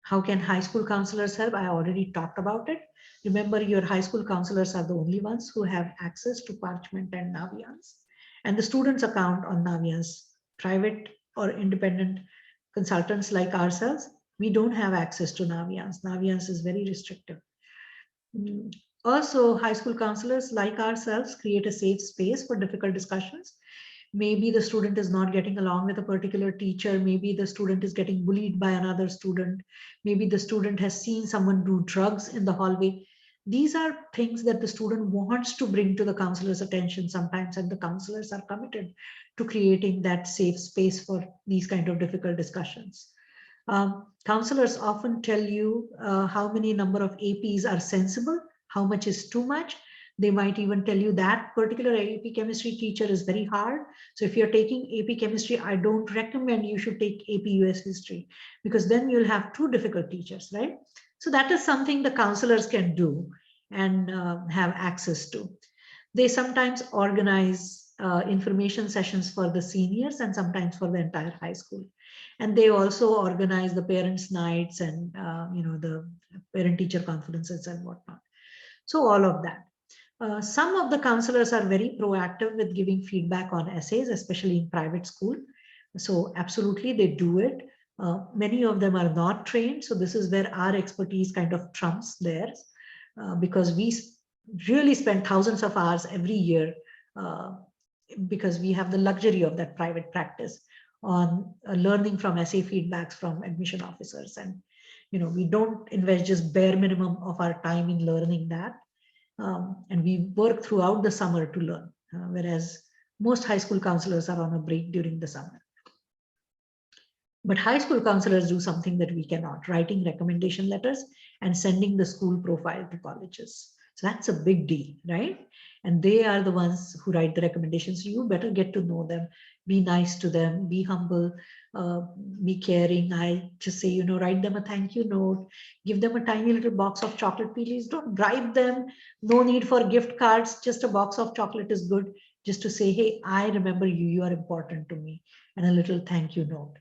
How can high school counselors help? I already talked about it. Remember, your high school counselors are the only ones who have access to Parchment and Naviance, and the student's account on Naviance. Private or independent consultants like ourselves, we don't have access to Naviance. Naviance is very restrictive. Also, high school counselors like ourselves create a safe space for difficult discussions. Maybe the student is not getting along with a particular teacher. Maybe the student is getting bullied by another student. Maybe the student has seen someone do drugs in the hallway. These are things that the student wants to bring to the counselor's attention sometimes, and the counselors are committed to creating that safe space for these kind of difficult discussions. Counselors often tell you how many number of APs are sensible, how much is too much. They might even tell you that particular AP chemistry teacher is very hard. So if you're taking AP chemistry, I don't recommend you should take AP US history, because then you'll have two difficult teachers, right? So that is something the counselors can do and have access to. They sometimes organize information sessions for the seniors and sometimes for the entire high school. And they also organize the parents' nights and the parent-teacher conferences and whatnot. So all of that. Some of the counselors are very proactive with giving feedback on essays, especially in private school. So absolutely, they do it. Many of them are not trained. So this is where our expertise kind of trumps theirs, because we really spend thousands of hours every year because we have the luxury of that private practice on learning from essay feedbacks from admission officers. And, we don't invest just bare minimum of our time in learning that. And we work throughout the summer to learn, whereas most high school counselors are on a break during the summer. But high school counselors do something that we cannot, writing recommendation letters and sending the school profile to colleges. So that's a big deal, right? And they are the ones who write the recommendations. So you better get to know them, be nice to them, be humble, be caring. I just say, write them a thank you note, give them a tiny little box of chocolate. Please don't bribe them. No need for gift cards. Just a box of chocolate is good. Just to say, hey, I remember you, you are important to me, and a little thank you note.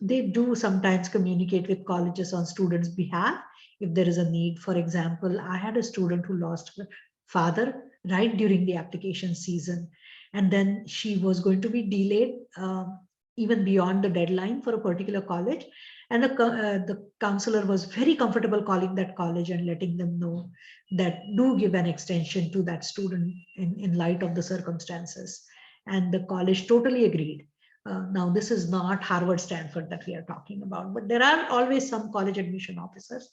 They do sometimes communicate with colleges on students' behalf if there is a need. For example, I had a student who lost her father right during the application season, and then she was going to be delayed even beyond the deadline for a particular college. And the counselor was very comfortable calling that college and letting them know that do give an extension to that student in light of the circumstances. And the college totally agreed. Now, this is not Harvard, Stanford that we are talking about, but there are always some college admission officers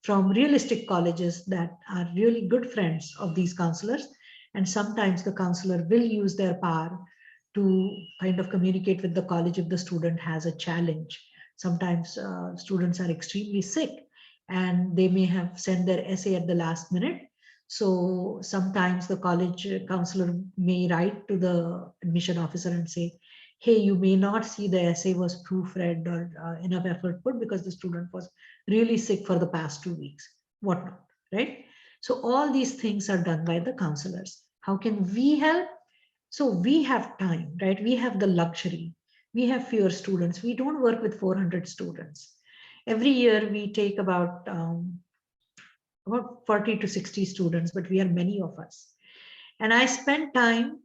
from realistic colleges that are really good friends of these counselors. And sometimes the counselor will use their power to kind of communicate with the college if the student has a challenge. Sometimes students are extremely sick and they may have sent their essay at the last minute. So sometimes the college counselor may write to the admission officer and say, hey, you may not see the essay was proofread or enough effort put because the student was really sick for the past 2 weeks, whatnot, right? So all these things are done by the counselors. How can we help? So we have time, right? We have the luxury. We have fewer students. We don't work with 400 students. Every year we take about 40 to 60 students, but we are many of us. And I spend time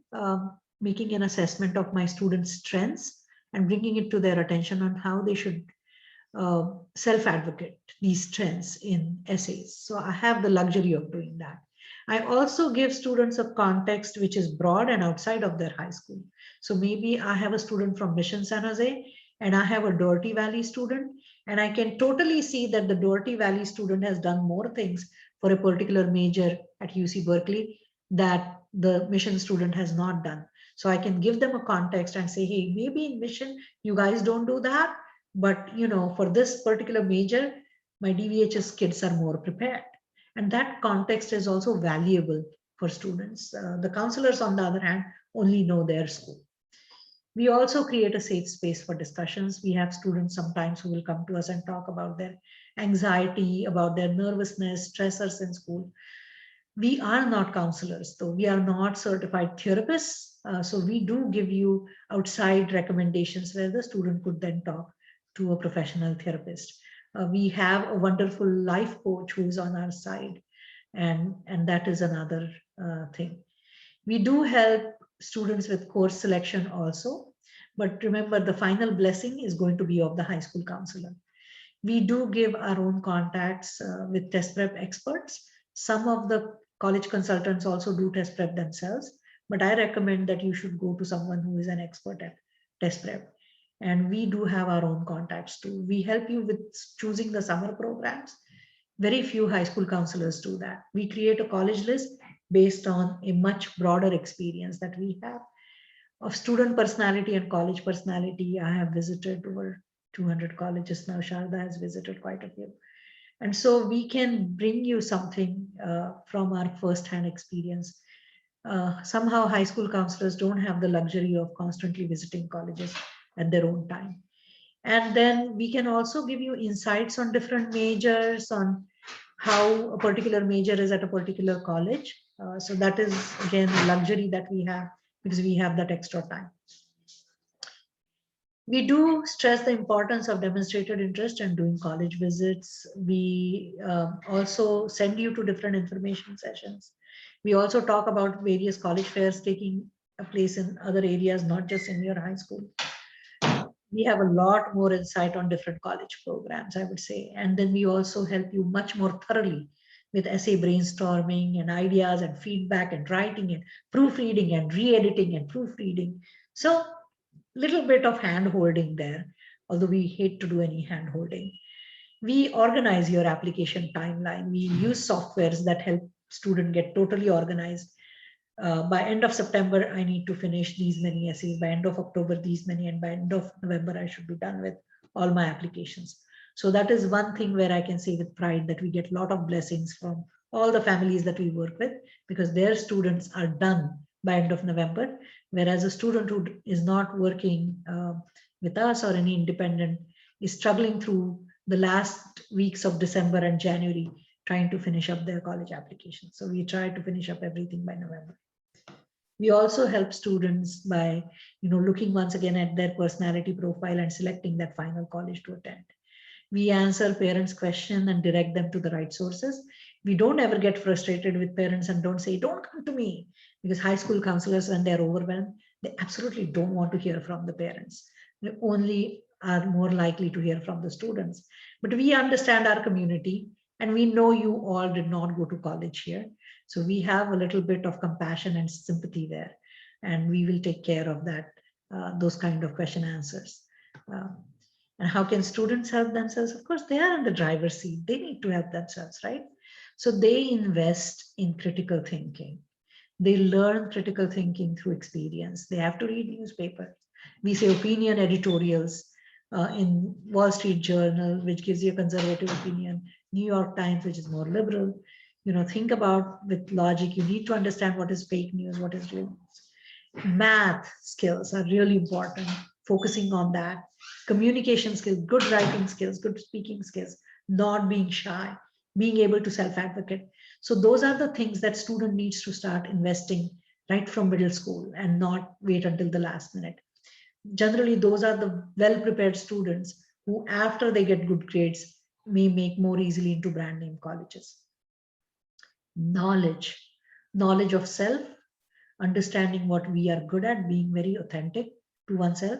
making an assessment of my students' strengths and bringing it to their attention on how they should self-advocate these strengths in essays. So I have the luxury of doing that. I also give students a context which is broad and outside of their high school. So maybe I have a student from Mission San Jose and I have a Doherty Valley student, and I can totally see that the Doherty Valley student has done more things for a particular major at UC Berkeley that the Mission student has not done. So I can give them a context and say, hey, maybe in Mission, you guys don't do that, but for this particular major, my DVHS kids are more prepared. And that context is also valuable for students. The counselors, on the other hand, only know their school. We also create a safe space for discussions. We have students sometimes who will come to us and talk about their anxiety, about their nervousness, stressors in school. We are not counselors, though. We are not certified therapists. So we do give you outside recommendations where the student could then talk to a professional therapist. We have a wonderful life coach who is on our side, and that is another thing. We do help students with course selection also, but remember, the final blessing is going to be of the high school counselor. We do give our own contacts with test prep experts. Some of the college consultants also do test prep themselves, but I recommend that you should go to someone who is an expert at test prep. And we do have our own contacts too. We help you with choosing the summer programs. Very few high school counselors do that. We create a college list based on a much broader experience that we have of student personality and college personality. I have visited over 200 colleges now. Sharda has visited quite a few. And so we can bring you something from our first-hand experience. Somehow high school counselors don't have the luxury of constantly visiting colleges at their own time. And then we can also give you insights on different majors, on how a particular major is at a particular college. So that is, again, a luxury that we have because we have that extra time. We do stress the importance of demonstrated interest and doing college visits. We also send you to different information sessions. We also talk about various college fairs taking a place in other areas, not just in your high school. We have a lot more insight on different college programs, I would say. And then we also help you much more thoroughly with essay brainstorming and ideas and feedback and writing and proofreading and re-editing and proofreading. So little bit of hand holding there, although we hate to do any hand holding. We organize your application timeline. We use softwares that help student get totally organized. By end of September, I need to finish these many essays. By end of October, these many, and by end of November, I should be done with all my applications. So that is one thing where I can say with pride that we get a lot of blessings from all the families that we work with because their students are done by end of November, whereas a student who is not working with us or any independent is struggling through the last weeks of December and January trying to finish up their college application. So we try to finish up everything by November. We also help students by looking once again at their personality profile and selecting that final college to attend. We answer parents' question and direct them to the right sources. We don't ever get frustrated with parents and don't say, don't come to me, because high school counselors, when they're overwhelmed, they absolutely don't want to hear from the parents. They only are more likely to hear from the students. But we understand our community and we know you all did not go to college here. So we have a little bit of compassion and sympathy there, and we will take care of that, those kind of question answers. And how can students help themselves? Of course, they are in the driver's seat. They need to help themselves, right? So they invest in critical thinking. They learn critical thinking through experience. They have to read newspapers. We say opinion editorials in Wall Street Journal, which gives you a conservative opinion, New York Times, which is more liberal. Think about with logic. You need to understand what is fake news, what is real news. Math skills are really important, focusing on that. Communication skills, good writing skills, good speaking skills, not being shy, being able to self-advocate. So those are the things that student needs to start investing right from middle school and not wait until the last minute. Generally, those are the well-prepared students who, after they get good grades, may make more easily into brand name colleges. Knowledge of self, understanding what we are good at, being very authentic to oneself.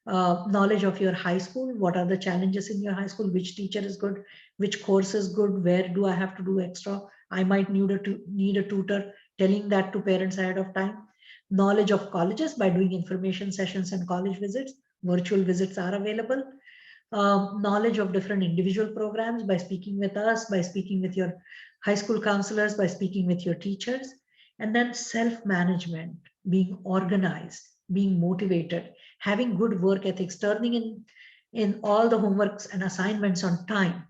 Knowledge of your high school, what are the challenges in your high school, which teacher is good, which course is good, where do I have to do extra, I might need a tutor, telling that to parents ahead of time. Knowledge of colleges by doing information sessions and college visits, virtual visits are available. Knowledge of different individual programs by speaking with us, by speaking with your high school counselors, by speaking with your teachers. And then self-management, being organized, being motivated, having good work ethics, turning in all the homeworks and assignments on time,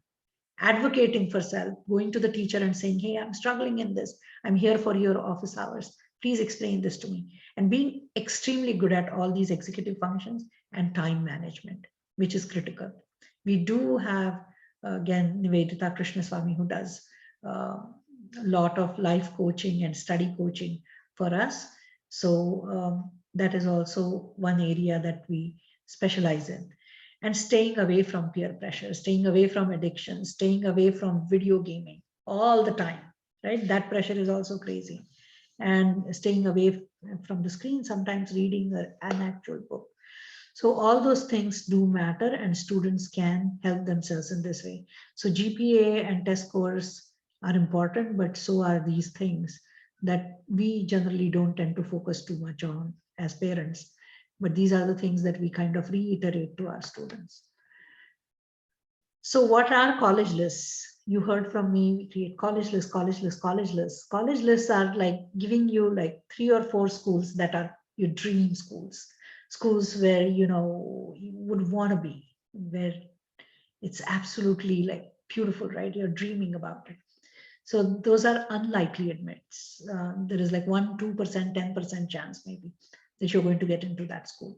advocating for self, going to the teacher and saying, hey, I'm struggling in this, I'm here for your office hours, please explain this to me, and being extremely good at all these executive functions and time management, which is critical. We do have, again, Nivedita Krishnaswamy, who does a lot of life coaching and study coaching for us. So that is also one area that we specialize in. And staying away from peer pressure, staying away from addiction, staying away from video gaming all the time, right? That pressure is also crazy. And staying away from the screen, sometimes reading an actual book. So all those things do matter, and students can help themselves in this way. So GPA and test scores are important, but so are these things that we generally don't tend to focus too much on as parents. But these are the things that we kind of reiterate to our students. So what are college lists? You heard from me, we create college lists, college lists, college lists. College lists are like giving you like 3 or 4 schools that are your dream schools, schools where you would want to be, where it's absolutely like beautiful, right? You're dreaming about it. So those are unlikely admits. There is like 1-2%, 10% chance maybe that you're going to get into that school.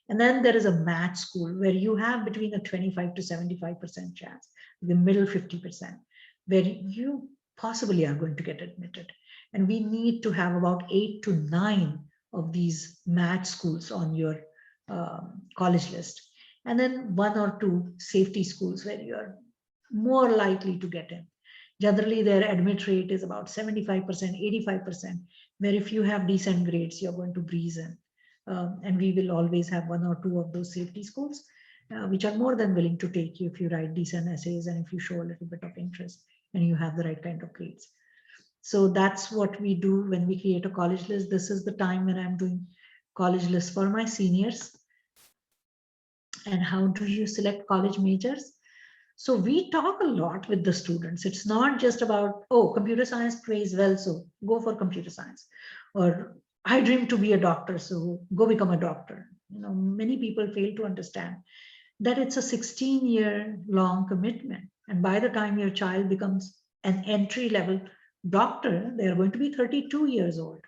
And then there is a match school where you have between a 25 to 75% chance, the middle 50%, where you possibly are going to get admitted. And we need to have about 8 to 9 of these match schools on your college list. And then 1 or 2 safety schools where you're more likely to get in. Generally, their admit rate is about 75%, 85%, where if you have decent grades, you're going to breeze in. And we will always have 1 or 2 of those safety schools, which are more than willing to take you if you write decent essays and if you show a little bit of interest and you have the right kind of grades. So that's what we do when we create a college list. This is the time when I'm doing college lists for my seniors. And how do you select college majors? So we talk a lot with the students. It's not just about, oh, computer science pays well, so go for computer science. Or I dream to be a doctor, so go become a doctor. Many people fail to understand that it's a 16-year-long commitment. And by the time your child becomes an entry-level doctor, they're going to be 32 years old.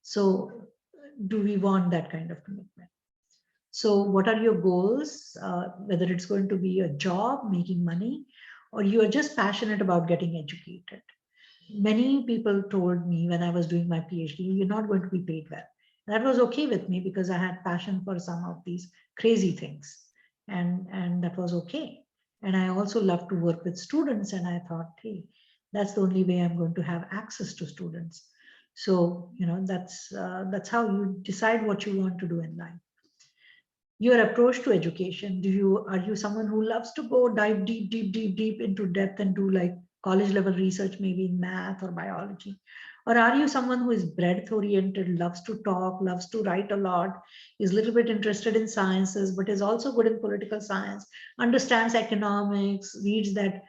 So do we want that kind of commitment? So what are your goals? Whether it's going to be a job, making money, or you are just passionate about getting educated. Many people told me when I was doing my PhD, you're not going to be paid well. That was okay with me because I had passion for some of these crazy things. And that was okay. And I also love to work with students. And I thought, hey, that's the only way I'm going to have access to students. So, that's how you decide what you want to do in life. Your approach to education, are you someone who loves to go dive deep into depth and do like college level research, maybe in math or biology? Or are you someone who is breadth oriented, loves to talk, loves to write a lot, is a little bit interested in sciences, but is also good in political science, understands economics, reads that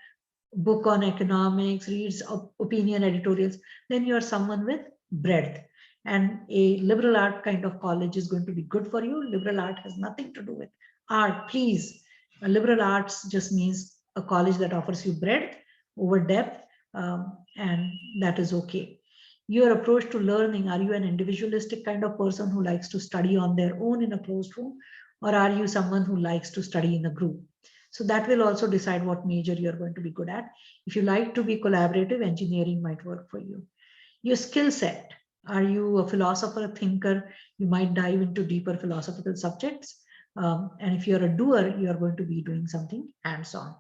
book on economics, reads opinion editorials? Then you're someone with breadth. And a liberal art kind of college is going to be good for you. Liberal art has nothing to do with art, please. Liberal arts just means a college that offers you breadth over depth, and that is okay. Your approach to learning, are you an individualistic kind of person who likes to study on their own in a closed room, or are you someone who likes to study in a group? So that will also decide what major you're going to be good at. If you like to be collaborative, engineering might work for you. Your skill set, are you a philosopher, a thinker? You might dive into deeper philosophical subjects. And if you're a doer, you're going to be doing something hands-on.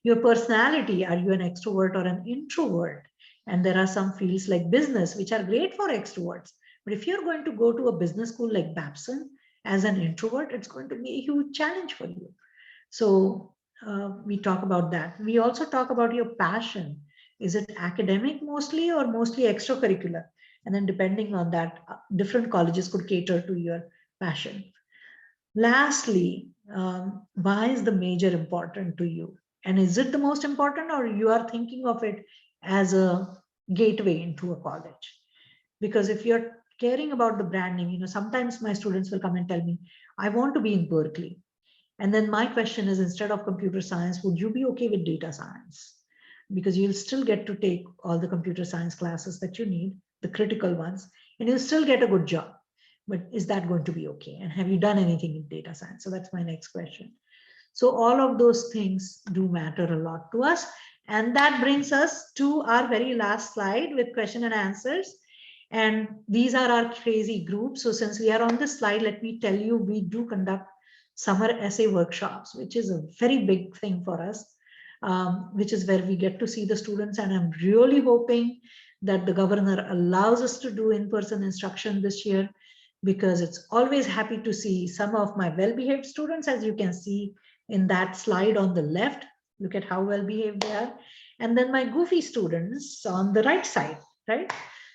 Your personality, are you an extrovert or an introvert? And there are some fields like business, which are great for extroverts. But if you're going to go to a business school like Babson as an introvert, it's going to be a huge challenge for you. So we talk about that. We also talk about your passion. Is it academic mostly or mostly extracurricular? And then depending on that, different colleges could cater to your passion. Lastly, why is the major important to you? And is it the most important, or you are thinking of it as a gateway into a college? Because if you're caring about the branding, sometimes my students will come and tell me, I want to be in Berkeley. And then my question is, instead of computer science, would you be okay with data science? Because you'll still get to take all the computer science classes that you need, the critical ones, and you'll still get a good job. But is that going to be okay? And have you done anything in data science? So that's my next question. So all of those things do matter a lot to us. And that brings us to our very last slide with question and answers. And these are our crazy groups. So since we are on this slide, let me tell you, we do conduct summer essay workshops, which is a very big thing for us, which is where we get to see the students. And I'm really hoping that the governor allows us to do in-person instruction this year, because it's always happy to see some of my well-behaved students, as you can see in that slide on the left. Look at how well-behaved they are. And then my goofy students on the right side, right?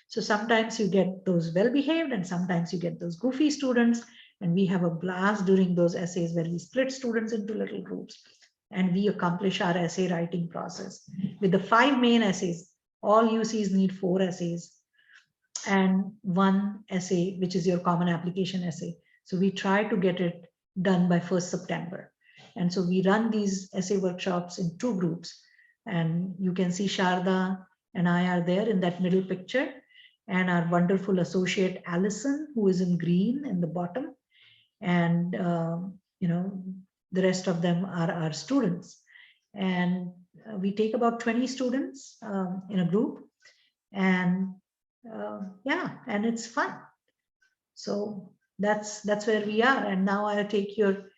So sometimes you get those well-behaved and sometimes you get those goofy students. And we have a blast during those essays where we split students into little groups and we accomplish our essay writing process. With the 5 main essays, all UCs need 4 essays and 1 essay, which is your common application essay. So we try to get it done by 1st September. And so we run these essay workshops in 2 groups. And you can see Sharda and I are there in that middle picture, and our wonderful associate Allison, who is in green in the bottom. And the rest of them are our students. And we take about 20 students in a group. And yeah, and it's fun. So that's where we are. And now I'll take your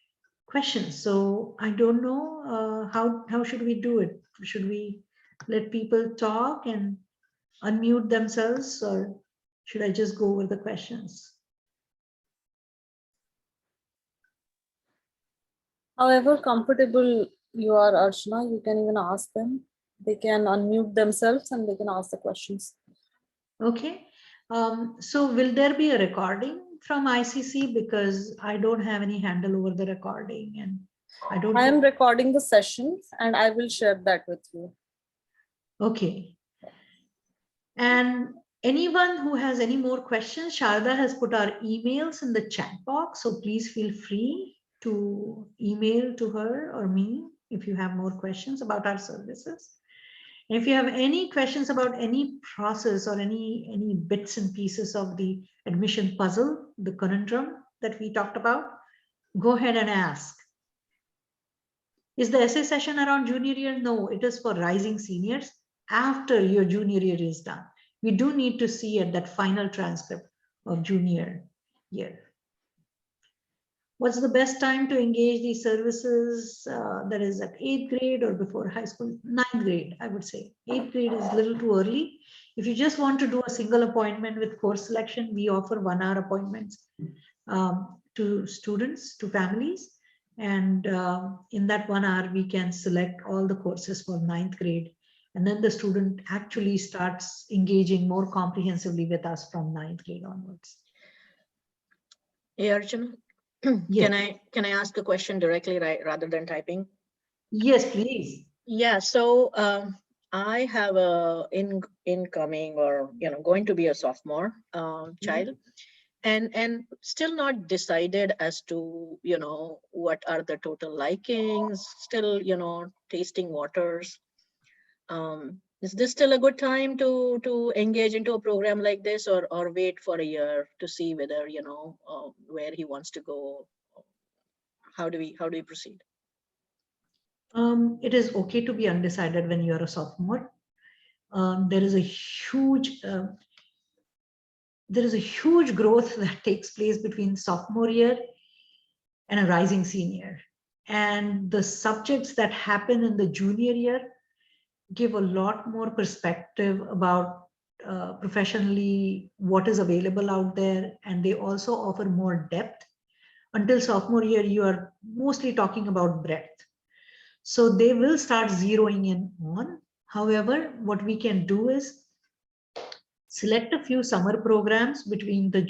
questions. So I don't know, how should we do it? Should we let people talk and unmute themselves, or should I just go over the questions? However comfortable you are, Archana, you can even ask them. They can unmute themselves and they can ask the questions. Okay. So will there be a recording from ICC? Because I don't have any handle over the recording, and I am recording the session and I will share that with you. Okay. And anyone who has any more questions, Sharda has put our emails in the chat box. So please feel free to email to her or me if you have more questions about our services. And if you have any questions about any process or any bits and pieces of the admission puzzle, the conundrum that we talked about, go ahead and ask. Is the essay session around junior year? No, it is for rising seniors after your junior year is done. We do need to see at that final transcript of junior year. What's the best time to engage these services? That is at 8th grade or before high school? 9th grade, I would say. 8th grade is a little too early. If you just want to do a single appointment with course selection, we offer 1-hour appointments to students, to families. And in that 1 hour, we can select all the courses for 9th grade. And then the student actually starts engaging more comprehensively with us from 9th grade onwards. Hey, Archana, yes. Can I ask a question directly, right, rather than typing? Yes, please. Yeah, so I have a incoming or going to be a sophomore child, and still not decided as to what are the total likings, still tasting waters. Is this still a good time to engage into a program like this, or wait for a year to see whether, where he wants to go? How do we proceed? It is okay to be undecided when you are a sophomore. There is a huge growth that takes place between sophomore year and a rising senior. And the subjects that happen in the junior year give a lot more perspective about professionally what is available out there. And they also offer more depth. Until sophomore year, you are mostly talking about breadth. So they will start zeroing in on. However, what we can do is select a few summer programs between the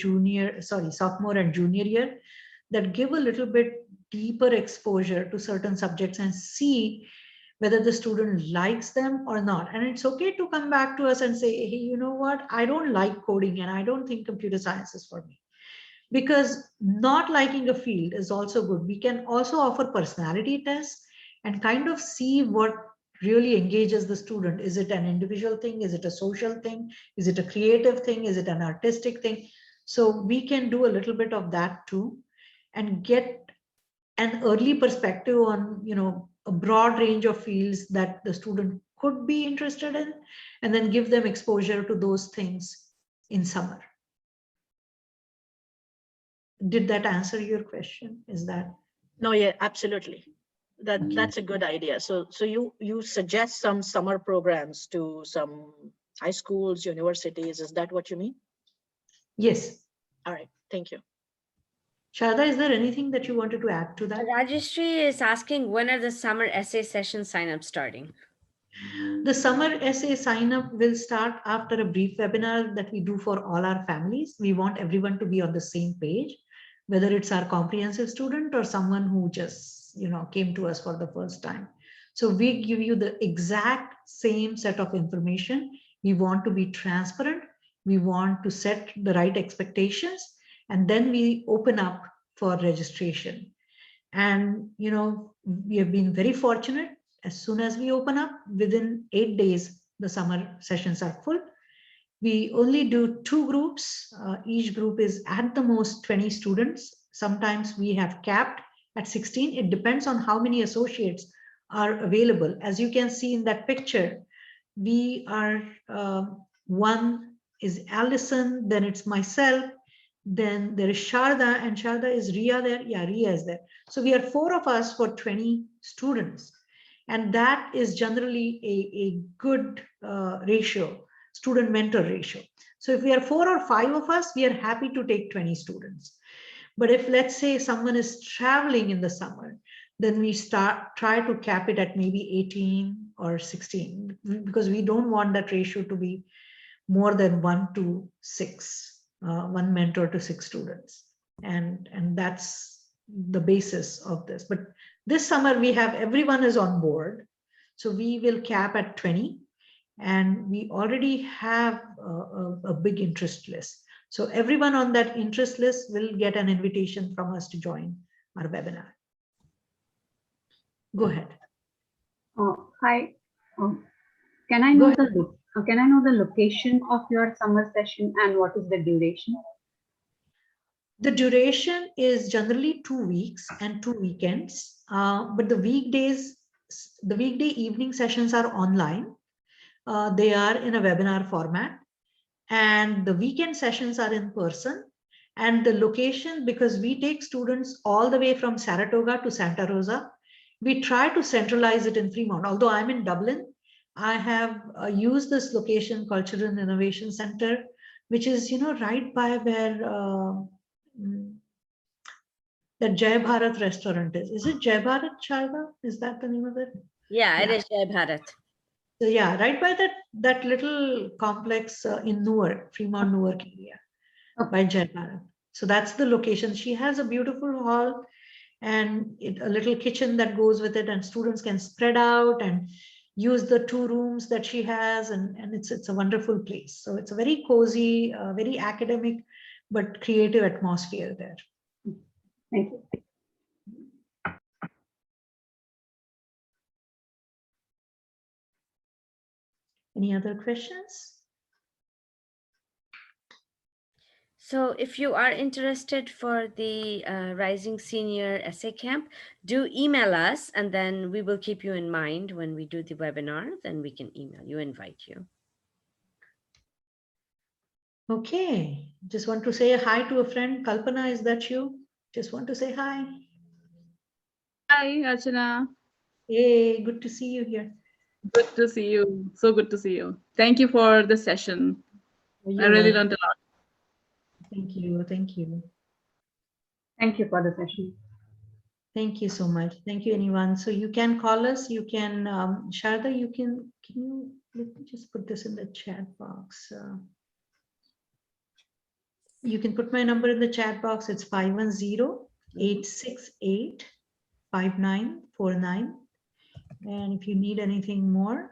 sophomore and junior year that give a little bit deeper exposure to certain subjects and see whether the student likes them or not. And it's okay to come back to us and say, hey, you know what? I don't like coding and I don't think computer science is for me. Because not liking a field is also good. We can also offer personality tests and kind of see what really engages the student. Is it an individual thing? Is it a social thing? Is it a creative thing? Is it an artistic thing? So we can do a little bit of that too and get an early perspective on, a broad range of fields that the student could be interested in, and then give them exposure to those things in summer. Did that answer your question? Is that? No, yeah, absolutely. That's a good idea. So you suggest some summer programs to some high schools, universities. Is that what you mean? Yes. All right. Thank you. Sharda, is there anything that you wanted to add to that? Rajeshri is asking, when are the summer essay session signups starting? The summer essay sign up will start after a brief webinar that we do for all our families. We want everyone to be on the same page, whether it's our comprehensive student or someone who just, came to us for the first time. So we give you the exact same set of information. We want to be transparent. We want to set the right expectations, and then we open up for registration. And, we have been very fortunate. As soon as we open up, within 8 days, the summer sessions are full. We only do 2 groups. Each group is at the most 20 students. Sometimes we have capped at 16. It depends on how many associates are available. As you can see in that picture, we are, one is Allison, then it's myself, then there is Sharda, and Sharda, is Ria there? Yeah, Ria is there. So we are 4 of us for 20 students. And that is generally a good ratio, student mentor ratio. So if we are 4 or 5 of us, we are happy to take 20 students. But if, let's say, someone is traveling in the summer, then we try to cap it at maybe 18 or 16, because we don't want that ratio to be more than 1 to 6. 1 mentor to 6 students, and that's the basis of this. But this summer we have everyone is on board, so we will cap at 20, and we already have a big interest list. So everyone on that interest list will get an invitation from us to join our webinar. Go ahead. Hi. Can I know the location of your summer session and what is the duration? The duration is generally 2 weeks and 2 weekends, but the weekday evening sessions are online. They are in a webinar format, and the weekend sessions are in person. And the location, because we take students all the way from Saratoga to Santa Rosa, we try to centralize it in Fremont. Although I'm in Dublin, I have used this location, Cultural and Innovation Center, which is, right by where that Jai Bharat restaurant is. Is it Jai Bharat, Sharda? Is that the name of it? Yeah, it is Jai Bharat. So yeah, right by that little complex in Newark, Fremont, Newark area, by Jai Bharat. So that's the location. She has a beautiful hall and a little kitchen that goes with it, and students can spread out and use the 2 rooms that she has, and it's a wonderful place. So it's a very cozy, very academic, but creative atmosphere there. Thank you. Any other questions? So if you are interested for the Rising Senior Essay Camp, do email us and then we will keep you in mind when we do the webinar, then we can email you, invite you. Okay, just want to say hi to a friend. Kalpana, is that you? Just want to say hi. Hi, Archana. Hey, good to see you here. Good to see you. So good to see you. Thank you for the session. I You're really welcome. learned a lot. Thank you. Thank you. Thank you for the session. Thank you so much. Thank you, anyone. So you can call us. You can, Sharda, can you, let me just put this in the chat box. You can put my number in the chat box. It's 510-868-5949. And if you need anything more,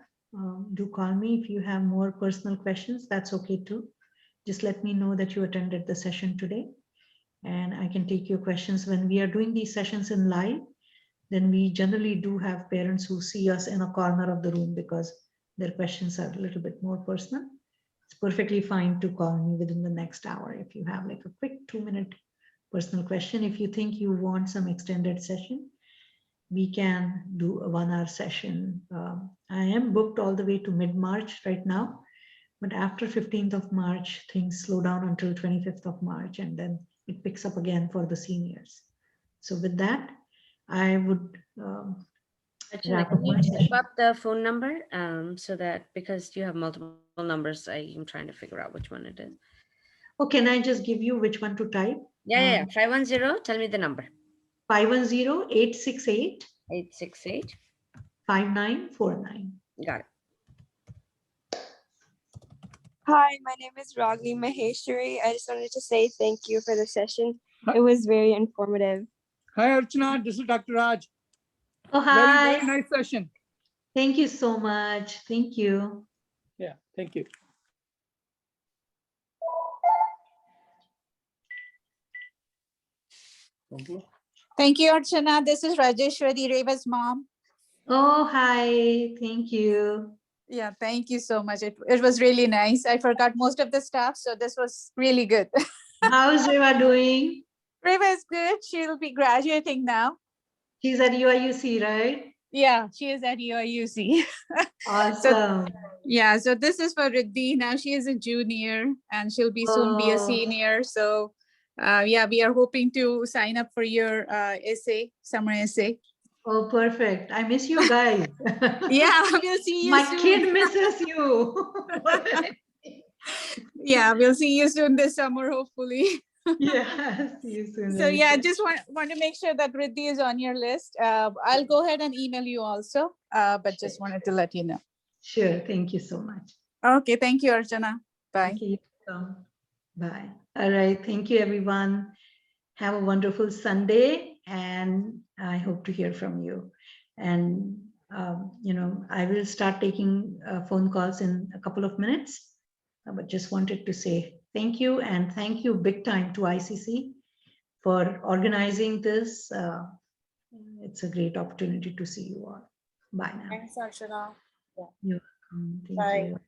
do call me. If you have more personal questions, that's okay too. Just let me know that you attended the session today, and I can take your questions. When we are doing these sessions in live, then we generally do have parents who see us in a corner of the room because their questions are a little bit more personal. It's perfectly fine to call me within the next hour if you have like a quick 2-minute personal question. If you think you want some extended session, we can do a 1-hour session. I am booked all the way to mid-March right now, but after 15th of March, things slow down until 25th of March, and then it picks up again for the seniors. So with that, I would Archana, wrap up can you my type session. up the phone number so that, because you have multiple numbers, I am trying to figure out which one it is. Oh, can I just give you which one to type? Yeah. 510, tell me the number. 510-868-5949. 868. Got it. Hi, my name is Ragni Maheshwari. I just wanted to say thank you for the session. It was very informative. Hi, Archana. This is Dr. Raj. Oh, Very, hi. very nice session. Thank you so much. Thank you. Yeah, thank you. Thank you, Archana. This is Rajeshwari, Reva's mom. Oh, hi. Thank you. Yeah, thank you so much. It was really nice. I forgot most of the stuff, so this was really good. How's Reva doing? Reva is good. She'll be graduating now. She's at UIUC, right? Yeah, she is at UIUC. Awesome. Yeah, so this is for Riddhi. Now she is a junior and she'll be soon be a Oh. senior. So yeah, we are hoping to sign up for your essay, summer essay. Oh, perfect. I miss you guys. Yeah, we'll see you My soon. kid misses you. Yeah, we'll see you soon this summer, hopefully. Yeah, see you soon. So yeah, Ravika. just want to make sure that Riddhi is on your list. I'll go ahead and email you also, but just wanted to let you know. Sure. Thank you so much. Okay, thank you, Archana. Bye. Thank you. Bye. All right. Thank you, everyone. Have a wonderful Sunday, and I hope to hear from you. And, I will start taking phone calls in a couple of minutes, but just wanted to say thank you, and thank you big time to ICC for organizing this. It's a great opportunity to see you all. Bye now. Thanks, Archana. You're welcome. Thank Bye. you.